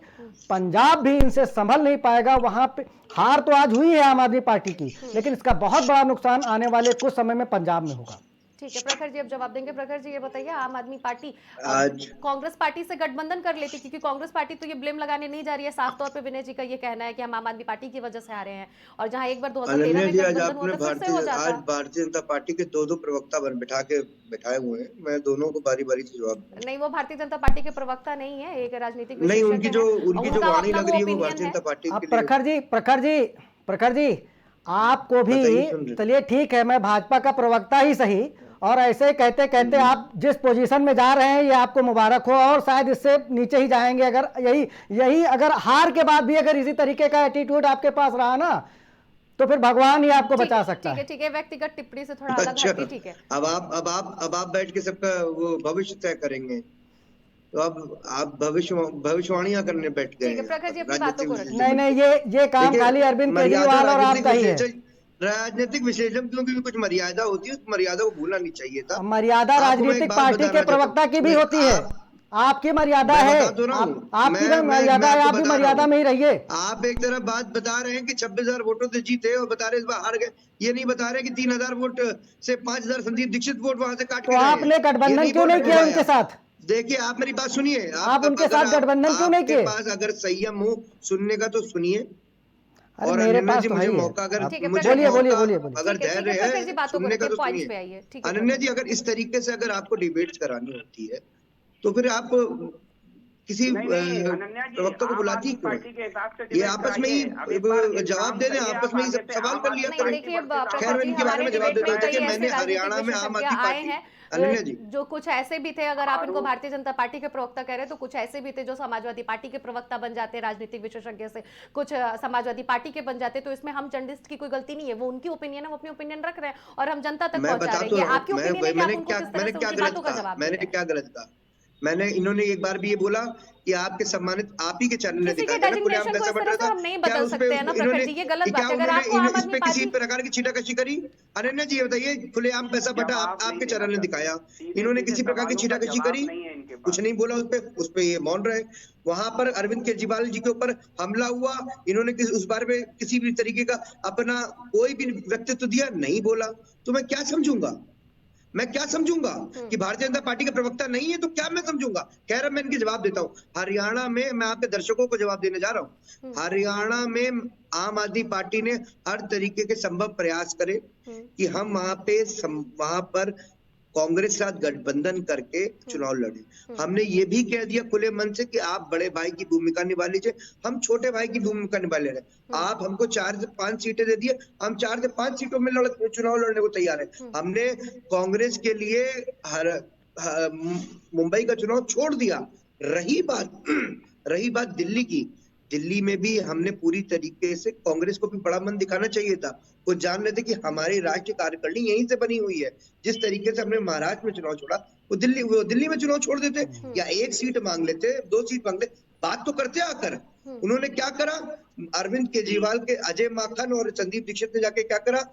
पंजाब भी इनसे संभल नहीं पाएगा। वहां पे हार तो आज हुई है आम आदमी पार्टी की, लेकिन इसका बहुत बड़ा नुकसान आने वाले कुछ समय में पंजाब में होगा। ठीक है, प्रखर जी अब जवाब देंगे। प्रखर जी ये बताइए, आम आदमी पार्टी आज कांग्रेस पार्टी से गठबंधन कर लेती, क्योंकि कांग्रेस पार्टी तो ये ब्लेम लगाने नहीं जा रही है, साफ तौर पे विनय जी का ये कहना है कि हम आम आदमी पार्टी की वजह से आ रहे हैं, और जहां एक बार 2013 में गठबंधन हुआ था फिर से हो जाता। आज भारतीय जनता पार्टी के दो प्रवक्ता बैठाए हुए हैं, मैं दोनों को बारी बारी से जवाब दूंगा। नहीं, वो भारतीय जनता पार्टी के प्रवक्ता नहीं है, एक राजनीतिक नहीं, उनकी जो वाणी लग रही है वो भारतीय जनता पार्टी के लिए। प्रखर जी आपको भी, चलिए ठीक है, मैं भाजपा का प्रवक्ता ही सही, और ऐसे कहते कहते आप जिस पोजीशन में जा रहे हैं ये आपको मुबारक हो, और शायद इससे नीचे ही जाएंगे अगर यही अगर हार के बाद भी अगर इसी तरीके का एटीट्यूड आपके पास रहा ना, तो फिर भगवान ही आपको बचा सकता है। ठीक है, व्यक्तिगत टिप्पणी से थोड़ा अलग हटके, ठीक है। अब आप बैठ के सबका वो भविष्य तय करेंगे, तो अब आप भविष्यवाणियां करने बैठ गए। नहीं, ये काम खाली अरविंद केजरीवाल और आपका ही है। राजनीतिक विश्लेषण की भी कुछ मर्यादा होती है, उस मर्यादा को भूलना नहीं चाहिए था। मर्यादा राजनीतिक पार्टी के प्रवक्ता की भी होती है, आपकी मर्यादा है, आपकी मर्यादा है, आप भी मर्यादा में ही रहिए। आप एक तरफ बात बता रहे हैं कि 26,000 वोटों से जीते और बता रहे इस बार हार गए, ये नहीं बता रहे कि 3,000 वोट से 5,000 संदीप दीक्षित वोट वहां से काट के। तो आपने गठबंधन क्यों नहीं किया उनके साथ? देखिए, आप मेरी बात सुनिए, आप उनके साथ गठबंधन क्यों नहीं किए? पास अगर संयम हो सुनने का तो सुनिए, और मेरे पास मुझे मौका अगर बोलिए अगर धैर्य है सुनने का तो सुनिए। अनन्या जी, अगर इस तरीके से अगर आपको डिबेट करानी होती है तो फिर आप किसी प्रवक्ता को बुलाती क्यों? ये आपस में ही जवाब दे दें, आपस में ही सवाल कर लिया करें। खैर, इनके बारे में जवाब देते हैं कि मैंने हरियाणा में आम आदमी पार्टी, अनन्या जी, जो कुछ ऐसे भी थे, अगर आप इनको भारतीय जनता पार्टी के प्रवक्ता कह रहे हैं, तो कुछ ऐसे भी थे जो समाजवादी पार्टी के प्रवक्ता बन जाते, राजनीतिक विशेषज्ञ से कुछ समाजवादी पार्टी के बन जाते। तो इसमें हम जर्नलिस्ट की कोई गलती नहीं है, वो उनकी ओपिनियन है, वो अपनी ओपिनियन रख रहे हैं और हम जनता तक पहुंचा रहे हैं। आपकी ओपिनियन है कि आप उनको किस तरह से उनकी बातों का जवाब दे रहे हैं। मैंने क्या गलत कहा? इन्होंने एक बार भी ये बोला कि आपके सम्मानित आप ही के चैनल ने दिखाया हम नहीं बदल सकते हैं ना प्रखर जी, ये गलत बात है। अगर आपको आम आदमी पार्टी किसी प्रकार की छीटाकशी करी, अनन्या जी ये बताइए, खुलेआम पैसा बटा आपके चैनल ने दिखाया, इन्होंने किसी प्रकार की छीटाकशी करी? कुछ नहीं बोला उस पे ये मौन रहे। वहां पर अरविंद केजरीवाल जी के ऊपर हमला हुआ, इन्होंने उस बारे में किसी भी तरीके का अपना कोई भी व्यक्तित्व दिया नहीं, बोला। तो मैं क्या समझूंगा कि भारतीय जनता पार्टी के प्रवक्ता नहीं है, तो क्या मैं समझूंगा? खैर, मैं इनके जवाब देता हूँ। हरियाणा में, मैं आपके दर्शकों को जवाब देने जा रहा हूँ, हरियाणा में आम आदमी पार्टी ने हर तरीके के संभव प्रयास करे कि हम वहां पर कांग्रेस के साथ गठबंधन करके चुनाव लड़े। हमने ये भी कह दिया खुले मन से कि आप बड़े भाई की भूमिका निभा लीजिए, हम छोटे भाई की भूमिका निभा ले रहे। आप हमको 4 से 5 सीटें दे दिए, हम 4 से 5 सीटों में चुनाव लड़ने को तैयार है। हमने कांग्रेस के लिए मुंबई का चुनाव छोड़ दिया। रही बात दिल्ली की, दिल्ली में भी हमने पूरी तरीके से, कांग्रेस को भी बड़ा मन दिखाना चाहिए था। वो जान रहे थे कि हमारी राष्ट्रीय कार्यकारिणी यहीं से बनी हुई है। जिस तरीके से हमने महाराष्ट्र में चुनाव छोड़ा, वो दिल्ली में चुनाव छोड़ देते, या 1 सीट मांग लेते, 2 सीट मांग लेते, बात तो करते आकर। उन्होंने क्या करा? अरविंद केजरीवाल के अजय माखन और संदीप दीक्षित ने जाके क्या करा?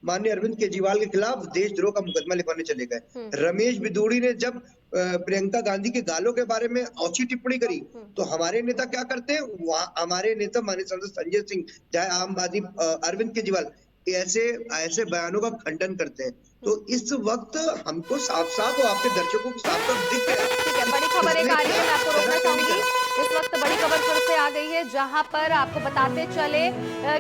माननीय अरविंद केजरीवाल के खिलाफ देशद्रोह का मुकदमा लिखवाने चले गए। रमेश बिदूड़ी ने जब प्रियंका गांधी के गालों के बारे में औची टिप्पणी करी, तो हमारे नेता क्या करते हैं? हमारे नेता माननीय सांसद संजय सिंह, चाहे आम आदमी अरविंद केजरीवाल, ऐसे बयानों का खंडन करते हैं। तो इस वक्त हमको साफ-साफ और आपके दर्शकों को साफ-साफ दिख गया। ठीक है, बड़ी खबर एक आ रही है, मैं आपको रोकना चाहूंगी। इस वक्त बड़ी खबर फिर से आ गई है, जहां पर आपको बताते चले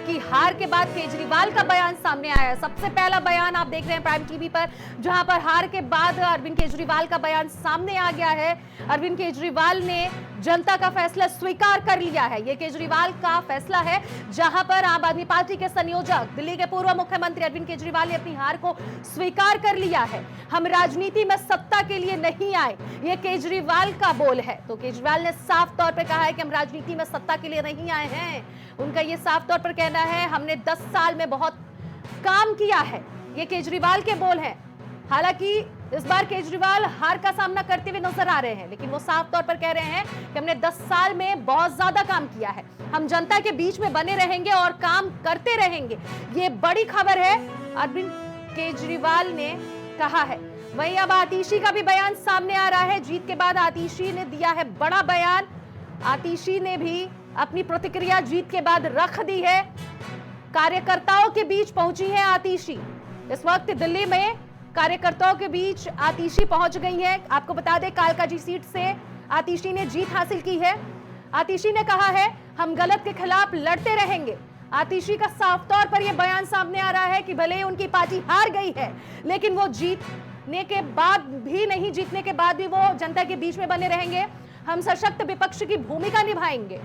कि हार के बाद केजरीवाल का बयान सामने आया है। सबसे पहला बयान आप देख रहे हैं प्राइम टीवी पर, जहां पर हार के बाद अरविंद केजरीवाल का बयान सामने आ गया है। अरविंद केजरीवाल ने जनता का फैसला स्वीकार कर लिया है। ये केजरीवाल का फैसला है, जहां पर आम आदमी पार्टी के संयोजक दिल्ली के पूर्व मुख्यमंत्री अरविंद केजरीवाल ने अपनी हार को स्वीकार कर लिया है। हम राजनीति में सत्ता के लिए नहीं आए, ये केजरीवाल का बोल है। तो केजरीवाल ने साफ तौर पर कहा है कि हम राजनीति में सत्ता के लिए नहीं आए हैं। उनका ये साफ तौर पर कहना है, हमने 10 साल में बहुत काम किया है। ये केजरीवाल के बोल हैं। हालांकि इस बार केजरीवाल हार का सामना करते हुए नजर आ रहे हैं, लेकिन वो साफ तौर पर कह रहे हैं कि हमने 10 साल में बहुत ज्यादा काम किया है, हम जनता के बीच में बने रहेंगे और काम करते रहेंगे। ये बड़ी खबर है, अरविंद केजरीवाल ने कहा है। वहीं अब आतिशी का भी बयान सामने आ रहा है। जीत के बाद आतिशी ने दिया है बड़ा बयान। आतिशी ने भी अपनी प्रतिक्रिया जीत के बाद रख दी है। कार्यकर्ताओं के बीच पहुंची है आतिशी। इस वक्त दिल्ली में कार्यकर्ताओं के बीच आतिशी पहुंच गई है। आपको बता दें, कालकाजी सीट से आतिशी ने जीत हासिल की है। आतिशी ने कहा है, हम गलत के खिलाफ लड़ते रहेंगे। आतिशी का साफ तौर पर यह बयान सामने आ रहा है कि भले ही उनकी पार्टी हार गई है, लेकिन वो जीतने के बाद भी वो जनता के बीच में बने रहेंगे। हम सशक्त विपक्ष की भूमिका निभाएंगे।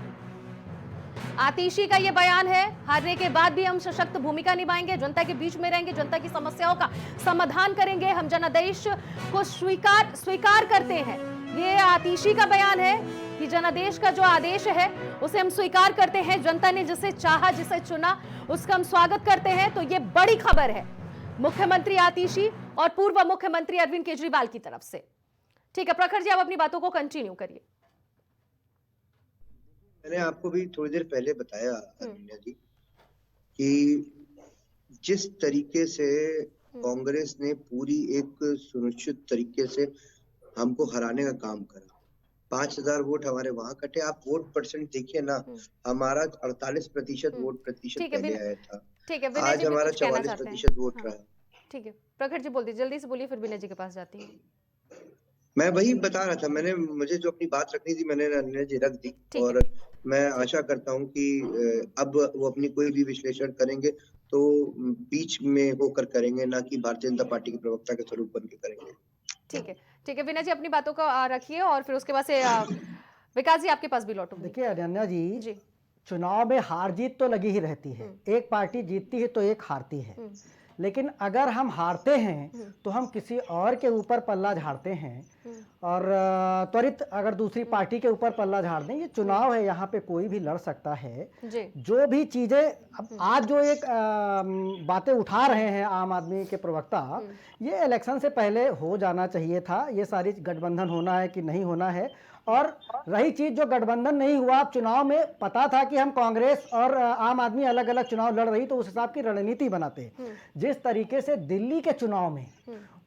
आतिशी का यह बयान है, हारने के बाद भी हम सशक्त भूमिका निभाएंगे, जनता के बीच में रहेंगे, जनता की समस्याओं का समाधान करेंगे। हम जनादेश को स्वीकार करते हैं। ये आतिशी का बयान है कि जनादेश का जो आदेश है उसे हम स्वीकार करते हैं। जनता ने जिसे चाहा, जिसे चुना, उसका हम स्वागत करते हैं। तो ये बड़ी खबर है मुख्यमंत्री आतिशी और पूर्व मुख्यमंत्री अरविंद केजरीवाल की तरफ से। ठीक है प्रखर जी, आप अपनी बातों को कंटिन्यू करिए। मैंने आपको भी थोड़ी देर पहले बताया अनन्या जी कि जिस तरीके से कांग्रेस ने पूरी एक सुनिश्चित तरीके से हमको हराने का काम करा, 5000 वोट हमारे वहां कटे। आप वोट परसेंट देखिए ना, हमारा 48% वोट पहले आया था, आज हमारा 44% वोट रहा। ठीक है प्रखर जी, बोल दीजिए, जल्दी से बोलिए, फिर विनय जी के पास जाती है। मैं वही बता रहा था, मुझे जो अपनी बात रखनी थी मैंने अनन्या जी रख दी। और मैं आशा करता हूं कि अब वो अपनी कोई भी विश्लेषण करेंगे तो बीच में होकर करेंगे, ना कि भारतीय जनता पार्टी के प्रवक्ता के स्वरूप बन के करेंगे। ठीक है विनय जी, अपनी बातों को रखिए और फिर उसके बाद से विकास जी आपके पास भी लौटूंगी। देखिए अनन्या जी, चुनाव में हार जीत तो लगी ही रहती है। एक पार्टी जीतती है तो एक हारती है, लेकिन अगर हम हारते हैं तो हम किसी और के ऊपर पल्ला झाड़ते हैं और त्वरित अगर दूसरी पार्टी के ऊपर पल्ला झाड़ दें। ये चुनाव है, यहाँ पे कोई भी लड़ सकता है। जो भी चीजें अब आज जो एक बातें उठा रहे हैं आम आदमी के प्रवक्ता, ये इलेक्शन से पहले हो जाना चाहिए था। ये सारी गठबंधन होना है कि नहीं होना है। और रही चीज जो गठबंधन नहीं हुआ, अब चुनाव में पता था कि हम कांग्रेस और आम आदमी अलग अलग चुनाव लड़ रही, तो उस हिसाब की रणनीति बनाते। जिस तरीके से दिल्ली के चुनाव में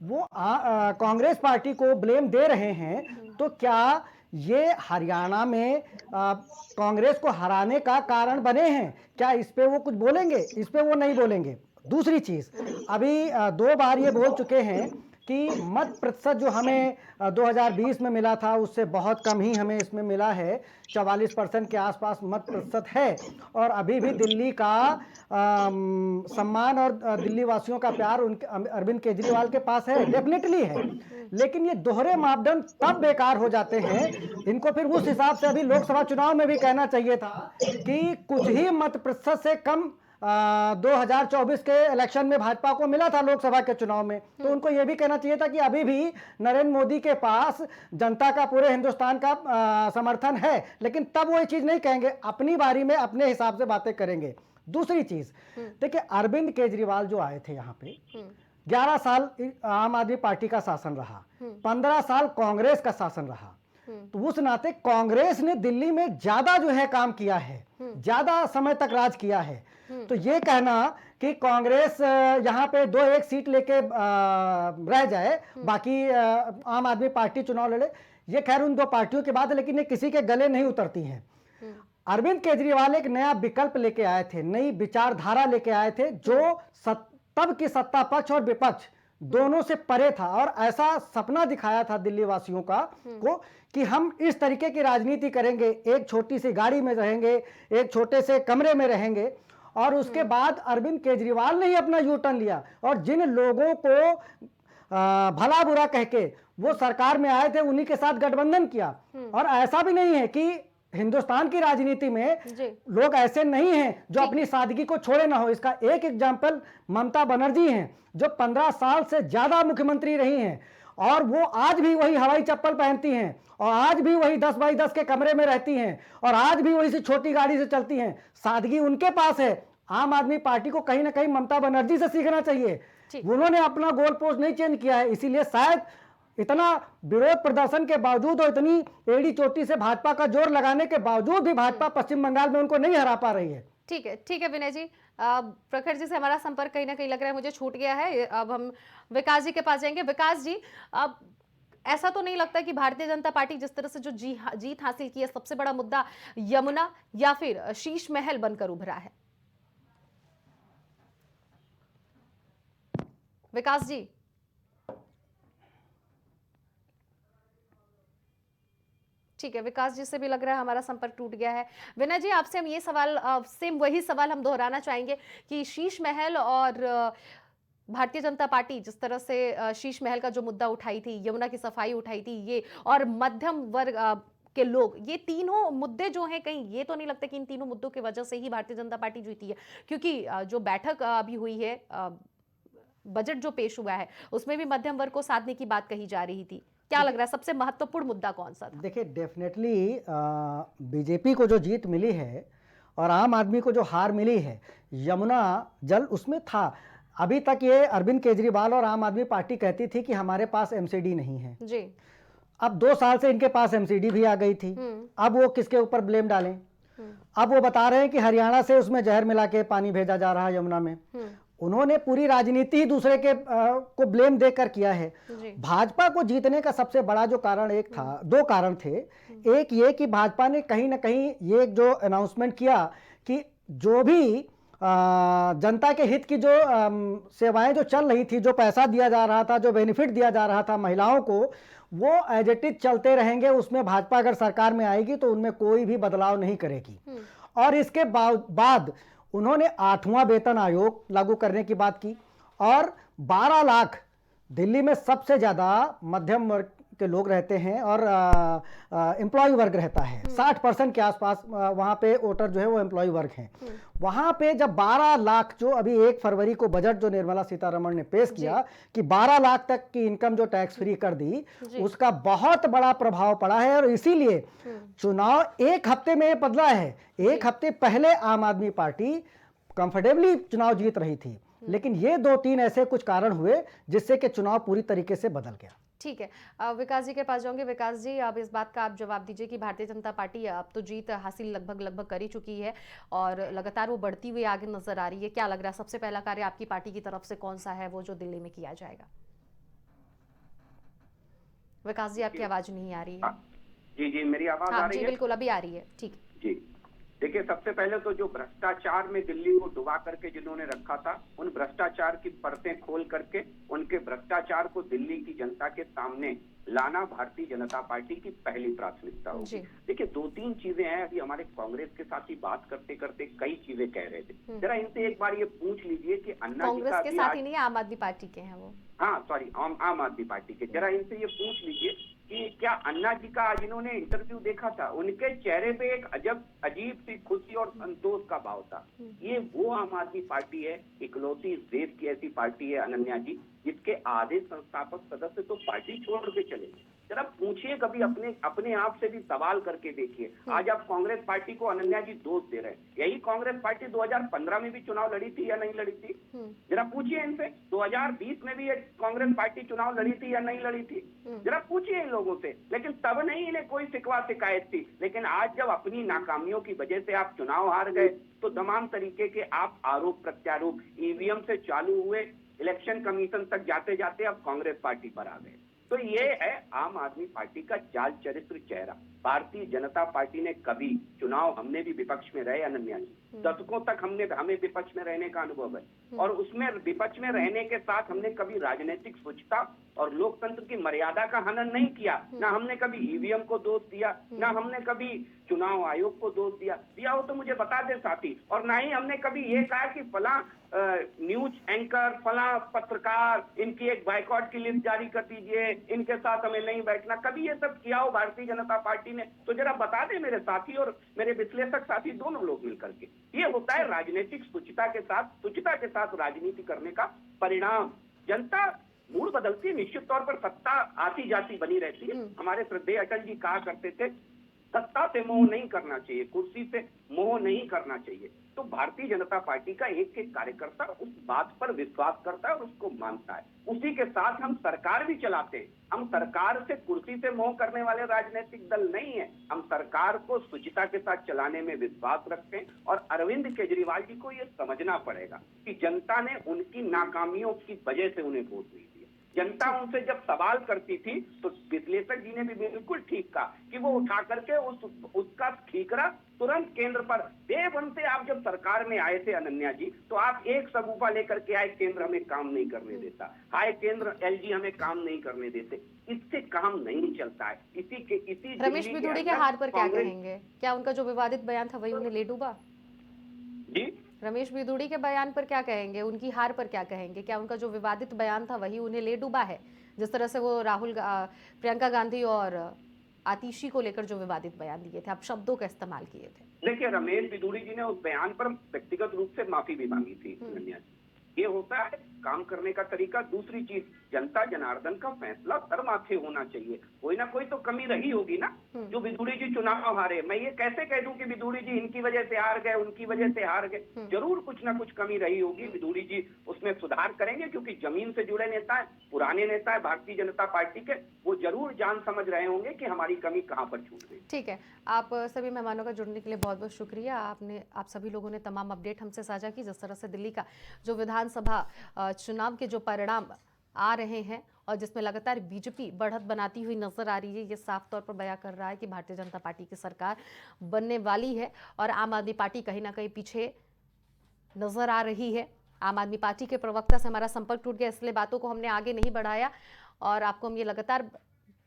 वो कांग्रेस पार्टी को ब्लेम दे रहे हैं, तो क्या ये हरियाणा में कांग्रेस को हराने का कारण बने हैं? क्या इस पे वो कुछ बोलेंगे? इस पे वो नहीं बोलेंगे। दूसरी चीज, अभी 2 बार ये बोल चुके हैं कि मत प्रतिशत जो हमें 2020 में मिला था उससे बहुत कम ही हमें इसमें मिला है। 44% के आसपास मत प्रतिशत है। और अभी भी दिल्ली का सम्मान और दिल्ली वासियों का प्यार उनके अरविंद केजरीवाल के पास है, डेफिनेटली है। लेकिन ये दोहरे मापदंड तब बेकार हो जाते हैं, इनको फिर उस हिसाब से अभी लोकसभा चुनाव में भी कहना चाहिए था कि कुछ ही मत प्रतिशत से कम 2024 के इलेक्शन में भाजपा को मिला था लोकसभा के चुनाव में। तो उनको यह भी कहना चाहिए था कि अभी भी नरेंद्र मोदी के पास जनता का, पूरे हिंदुस्तान का समर्थन है। लेकिन तब वो ये चीज नहीं कहेंगे, अपनी बारी में अपने हिसाब से बातें करेंगे। दूसरी चीज देखिए, अरविंद केजरीवाल जो आए थे यहाँ पे, 11 साल आम आदमी पार्टी का शासन रहा, 15 साल कांग्रेस का शासन रहा। तो उस नाते कांग्रेस ने दिल्ली में ज्यादा जो है काम किया है, ज्यादा समय तक राज किया है। तो ये कहना कि कांग्रेस यहाँ पे 2-1 सीट लेके रह जाए, बाकी आम आदमी पार्टी चुनाव लड़े, ये खैर उन 2 पार्टियों के बाद है, लेकिन ये किसी के गले नहीं उतरती हैं। अरविंद केजरीवाल एक नया विकल्प लेके आए थे, नई विचारधारा लेके आए थे, जो तब की सत्ता पक्ष और विपक्ष दोनों से परे था और ऐसा सपना दिखाया था दिल्ली वासियों का को कि हम इस तरीके की राजनीति करेंगे, एक छोटी सी गाड़ी में रहेंगे, एक छोटे से कमरे में रहेंगे। और उसके बाद अरविंद केजरीवाल ने ही अपना यू टर्न लिया और जिन लोगों को भला बुरा कह के वो सरकार में आए थे उन्हीं के साथ गठबंधन किया। और ऐसा भी नहीं है कि हिंदुस्तान की राजनीति में लोग ऐसे नहीं हैं जो अपनी सादगी को छोड़े ना हो। इसका एक एग्जाम्पल ममता बनर्जी हैं जो 15 साल से ज्यादा मुख्यमंत्री रही हैं और वो आज भी वही हवाई चप्पल पहनती हैं और आज भी वही 10 बाई 10 के कमरे में रहती हैं और आज भी वही सी छोटी गाड़ी से चलती हैं। सादगी उनके पास है। आम आदमी पार्टी को कहीं ना कहीं ममता बनर्जी से सीखना चाहिए। उन्होंने अपना गोल पोस्ट नहीं चेंज किया है, इसीलिए शायद इतना विरोध प्रदर्शन के बावजूद और इतनी एड़ी चोटी से भाजपा का जोर लगाने के बावजूद भी भाजपा पश्चिम बंगाल में उनको नहीं हरा पा रही है। ठीक है विनय जी। प्रखर जी से हमारा संपर्क कहीं ना कहीं लग रहा है मुझे छूट गया है। अब हम विकास जी के पास जाएंगे। विकास जी, अब ऐसा तो नहीं लगता कि भारतीय जनता पार्टी जिस तरह से जो जीत हासिल की है, सबसे बड़ा मुद्दा यमुना या फिर शीश महल बनकर उभरा है? विकास जी, ठीक है, विकास जी से भी लग रहा है हमारा संपर्क टूट गया है। विनय जी, आपसे हम ये सवाल सेम वही सवाल हम दोहराना चाहेंगे कि शीश महल और भारतीय जनता पार्टी जिस तरह से शीश महल का जो मुद्दा उठाई थी, यमुना की सफाई उठाई थी, ये और मध्यम वर्ग के लोग, ये तीनों मुद्दे जो हैं, कहीं ये तो नहीं लगता कि इन तीनों मुद्दों की वजह से ही भारतीय जनता पार्टी जीती है? क्योंकि जो बैठक अभी हुई है, बजट जो पेश हुआ है, उसमें भी मध्यम वर्ग को साधने की बात कही जा रही थी। क्या लग रहा है सबसे महत्वपूर्ण मुद्दा कौन सा था? देखिए, डेफिनेटली बीजेपी को जो जीत मिली है और आम आदमी को जो हार मिली है, यमुना जल उसमें था। अभी तक ये अरविंद केजरीवाल और आम आदमी पार्टी कहती थी कि हमारे पास एमसीडी नहीं है जी। अब 2 साल से इनके पास एमसीडी भी आ गई थी। अब वो किसके ऊपर ब्लेम डालें? अब वो बता रहे हैं कि हरियाणा से उसमें जहर मिला के पानी भेजा जा रहा है यमुना में। उन्होंने पूरी राजनीति ही दूसरे के को ब्लेम देकर किया है। भाजपा को जीतने का सबसे बड़ा जो कारण एक था, 2 कारण थे। एक ये कि भाजपा ने कहीं ना कहीं ये जो अनाउंसमेंट किया कि जो भी जनता के हित की जो सेवाएं जो चल रही थी, जो पैसा दिया जा रहा था, जो बेनिफिट दिया जा रहा था महिलाओं को, वो एज इट इज चलते रहेंगे। उसमें भाजपा अगर सरकार में आएगी तो उनमें कोई भी बदलाव नहीं करेगी। और इसके बाद उन्होंने 8वां वेतन आयोग लागू करने की बात की और 12 लाख दिल्ली में सबसे ज्यादा मध्यम वर्ग के लोग रहते हैं और एम्प्लॉय वर्ग रहता है। 60% के आसपास वहां पे वोटर जो है वो एम्प्लॉय वर्ग हैं। वहां पे जब 12 लाख, जो अभी 1 फरवरी को बजट जो निर्मला सीतारमण ने पेश किया कि 12 लाख तक की इनकम जो टैक्स फ्री कर दी, उसका बहुत बड़ा प्रभाव पड़ा है। और इसीलिए चुनाव 1 हफ्ते में बदला है। 1 हफ्ते पहले आम आदमी पार्टी कंफर्टेबली चुनाव जीत रही थी, लेकिन ये 2-3 ऐसे कुछ कारण हुए जिससे कि चुनाव पूरी तरीके से बदल गया। ठीक है, विकास जी के पास जाऊंगे। विकास जी, अब इस बात का आप जवाब दीजिए कि भारतीय जनता पार्टी अब तो जीत हासिल लगभग कर ही चुकी है और लगातार वो बढ़ती हुई आगे नजर आ रही है। क्या लग रहा है सबसे पहला कार्य आपकी पार्टी की तरफ से कौन सा है वो जो दिल्ली में किया जाएगा? विकास जी, आपकी आवाज नहीं आ रही है। जी, मेरी आवाज आ रही है? जी बिल्कुल, अभी आ रही है। ठीक जी, देखिए, सबसे पहले तो जो भ्रष्टाचार में दिल्ली को डुबा करके जिन्होंने रखा था, उन भ्रष्टाचार की परतें खोल करके उनके भ्रष्टाचार को दिल्ली की जनता के सामने लाना भारतीय जनता पार्टी की पहली प्राथमिकता होगी। देखिए, 2-3 चीजें हैं। अभी हमारे कांग्रेस के साथ ही बात करते करते कई चीजें कह रहे थे। जरा इनसे एक बार ये पूछ लीजिए कि अन्ना जी का कांग्रेस के साथ ही नहीं, आम आदमी पार्टी के हैं वो। हाँ, सॉरी, आम आदमी पार्टी के। जरा इनसे ये पूछ लीजिए कि क्या अन्ना जी का आज इन्होंने इंटरव्यू देखा था? उनके चेहरे पे एक अजीब सी खुशी और संतोष का भाव था। ये वो आम आदमी पार्टी है, इकलौती इस देश की ऐसी पार्टी है अनन्या जी, जिसके आधे संस्थापक सदस्य तो पार्टी छोड़ के चले। जरा पूछिए, कभी अपने आप से भी सवाल करके देखिए। आज आप कांग्रेस पार्टी को अनन्या जी दोष दे रहे हैं। यही कांग्रेस पार्टी 2015 में भी चुनाव लड़ी थी या नहीं लड़ी थी? जरा पूछिए इनसे। 2020 में भी ये कांग्रेस पार्टी चुनाव लड़ी थी या नहीं लड़ी थी? जरा पूछिए इन लोगों से। लेकिन तब नहीं इन्हें कोई शिकवा शिकायत थी। लेकिन आज जब अपनी नाकामियों की वजह से आप चुनाव हार गए, तो तमाम तरीके के आप आरोप प्रत्यारोप, ईवीएम से चालू हुए इलेक्शन कमीशन तक जाते जाते अब कांग्रेस पार्टी पर आ गए। तो ये है आम आदमी पार्टी का जाल चरित्र चेहरा। भारतीय जनता पार्टी ने कभी चुनाव, हमने भी विपक्ष में रहे अनन्या जी, दशकों तक हमें विपक्ष में रहने का अनुभव है, और उसमें विपक्ष में रहने के साथ हमने कभी राजनीतिक स्वच्छता और लोकतंत्र की मर्यादा का हनन नहीं किया। ना हमने कभी ईवीएम को दोष दिया, ना हमने कभी चुनाव आयोग को दोष दिया हो तो मुझे बता दे साथी, और ना ही हमने कभी ये कहा कि फला न्यूज एंकर, फला पत्रकार, इनकी एक बाइकॉट की लिस्ट जारी कर दीजिए, इनके साथ हमें नहीं बैठना। कभी ये सब किया हो भारतीय जनता पार्टी ने तो जरा बता दे मेरे साथी और मेरे विश्लेषक साथी दोनों लोग मिलकर के। ये होता है राजनीतिक सुचिता के साथ राजनीति करने का परिणाम। जनता मूड बदलती है, निश्चित तौर पर सत्ता आती जाती बनी रहती है। हमारे श्रद्धेय अटल जी कहा करते थे, सत्ता से मोह नहीं करना चाहिए, कुर्सी से मोह नहीं करना चाहिए। तो भारतीय जनता पार्टी का एक एक कार्यकर्ता उस बात पर विश्वास करता है और उसको मानता है। उसी के साथ हम सरकार भी चलाते हैं। हम सरकार से, कुर्सी से मोह करने वाले राजनीतिक दल नहीं है। हम सरकार को शुचिता के साथ चलाने में विश्वास रखते हैं, और अरविंद केजरीवाल जी को ये समझना पड़ेगा कि जनता ने उनकी नाकामियों की वजह से उन्हें वोट दी। जनता उनसे जब सवाल करती थी तो विश्लेषक जी ने भी बिल्कुल ठीक कहा कि वो उठा करके उसका ठीकरा तुरंत केंद्र पर दे बनते। आप जब सरकार में आए थे अनन्या जी, तो आप एक सबूफा लेकर के आए, केंद्र हमें काम नहीं करने देता, हाय केंद्र एलजी हमें काम नहीं करने देते। इससे काम नहीं चलता है। इसी रमेश बिधूड़ी के हार पर क्या कहेंगे? क्या उनका जो विवादित बयान था वही उन्हें ले डूबा? जी, रमेश बिधूड़ी के बयान पर क्या कहेंगे? उनकी हार पर क्या कहेंगे? क्या उनका जो विवादित बयान था वही उन्हें ले डूबा है? जिस तरह से वो प्रियंका गांधी और आतिशी को लेकर जो विवादित बयान दिए थे, आप शब्दों का इस्तेमाल किए थे। देखिए, रमेश बिधूड़ी जी ने उस बयान पर व्यक्तिगत रूप से माफी भी मांगी थी अनन्या जी। ये होता है काम करने का तरीका। दूसरी चीज, जनता जनार्दन का फैसला सर माथे होना चाहिए। कोई ना कोई तो कमी रही होगी ना, जो बिधूड़ी जी चुनाव हारे। मैं ये कैसे कह दूं कि बिधूड़ी जी इनकी वजह से हार गए, उनकी वजह से हार गए? जरूर कुछ ना कुछ कमी रही होगी। बिधूड़ी जी उसमें सुधार करेंगे, क्योंकि जमीन से जुड़े नेता है, पुराने नेता है भारतीय जनता पार्टी के। वो जरूर जान समझ रहे होंगे कि हमारी कमी कहाँ पर छूट गई। ठीक है, आप सभी मेहमानों का जुड़ने के लिए बहुत बहुत शुक्रिया। आप सभी लोगों ने तमाम अपडेट हमसे साझा की। जिस तरह से दिल्ली का जो विधानसभा चुनाव के जो परिणाम आ रहे हैं और जिसमें लगातार बीजेपी बढ़त बनाती हुई नजर आ रही है, ये साफ तौर पर बयां कर रहा है कि भारतीय जनता पार्टी की सरकार बनने वाली है और आम आदमी पार्टी कहीं ना कहीं पीछे नजर आ रही है। आम आदमी पार्टी के प्रवक्ता से हमारा संपर्क टूट गया, इसलिए बातों को हमने आगे नहीं बढ़ाया और आपको हम ये लगातार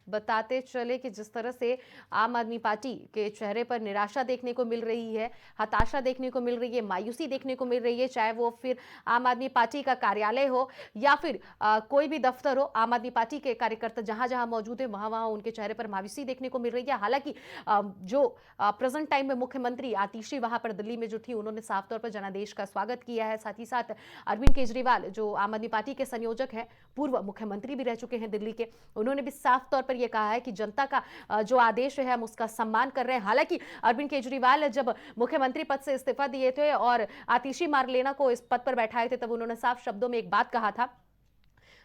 बताते चले कि जिस तरह से आम आदमी पार्टी के चेहरे पर निराशा देखने को मिल रही है, हताशा देखने को मिल रही है, मायूसी देखने को मिल रही है, चाहे वो फिर आम आदमी पार्टी का कार्यालय हो या फिर कोई भी दफ्तर हो। आम आदमी पार्टी के कार्यकर्ता जहां जहां मौजूद है वहां वहां उनके चेहरे पर मायूसी देखने को मिल रही है। हालांकि जो प्रेजेंट टाइम में मुख्यमंत्री आतिशी वहां पर दिल्ली में जो थी, उन्होंने साफ तौर पर जनादेश का स्वागत किया है। साथ ही साथ अरविंद केजरीवाल जो आम आदमी पार्टी के संयोजक हैं, पूर्व मुख्यमंत्री भी रह चुके हैं दिल्ली के, उन्होंने भी साफ तौर पर ये कहा है कि जनता का जो आदेश है हम उसका सम्मान कर रहे हैं। हालांकि अरविंद केजरीवाल जब मुख्यमंत्री पद से इस्तीफा दिए थे और आतिशी मारलेना को इस पद पर बैठाए थे, तब उन्होंने साफ शब्दों में एक बात कहा था,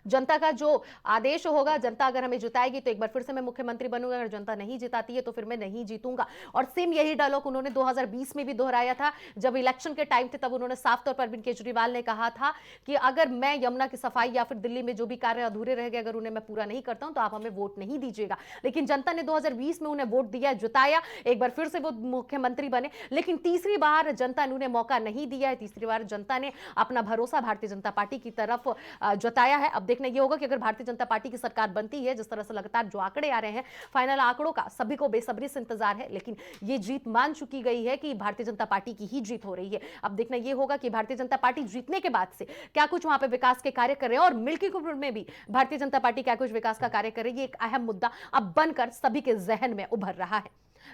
जनता का जो आदेश होगा, जनता अगर हमें जिताएगी तो एक बार फिर से मैं मुख्यमंत्री बनूंगा, अगर जनता नहीं जिताती है तो फिर मैं नहीं जीतूंगा। और सेम यही डायलॉग उन्होंने 2020 में भी दोहराया था। जब इलेक्शन के टाइम थे तब उन्होंने साफ तौर पर अरविंद केजरीवाल ने कहा था कि अगर मैं यमुना की सफाई या फिर दिल्ली में जो भी कार्य अधूरे रह गए, अगर उन्हें मैं पूरा नहीं करता हूं तो आप हमें वोट नहीं दीजिएगा। लेकिन जनता ने 2020 में उन्हें वोट दिया, जिताया, एक बार फिर से वो मुख्यमंत्री बने। लेकिन तीसरी बार जनता ने उन्हें मौका नहीं दिया है। तीसरी बार जनता ने अपना भरोसा भारतीय जनता पार्टी की तरफ जताया है। अब देखना ये होगा कि अगर भारतीय जनता पार्टी की सरकार बनती है, जिस तरह से लगातार जो आंकड़े आ रहे हैं, फाइनल आंकड़ों का सभी को बेसब्री से इंतजार है, लेकिन ये जीत मान चुकी गई है कि भारतीय जनता पार्टी की ही जीत हो रही है। अब देखना ये होगा कि भारतीय जनता पार्टी जीतने के बाद से क्या कुछ वहां पे विकास के कार्य कर रहे हैं और मिल्कीपुर में भी भारतीय जनता पार्टी क्या कुछ विकास का कार्य कर रही है। एक अहम मुद्दा अब बनकर सभी के जहन में उभर रहा है।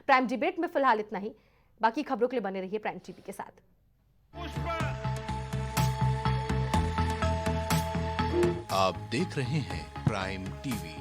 प्राइम डिबेट में फिलहाल इतना ही। बाकी खबरों के लिए बने रहिए प्राइम टीवी के साथ। आप देख रहे हैं प्राइम टीवी।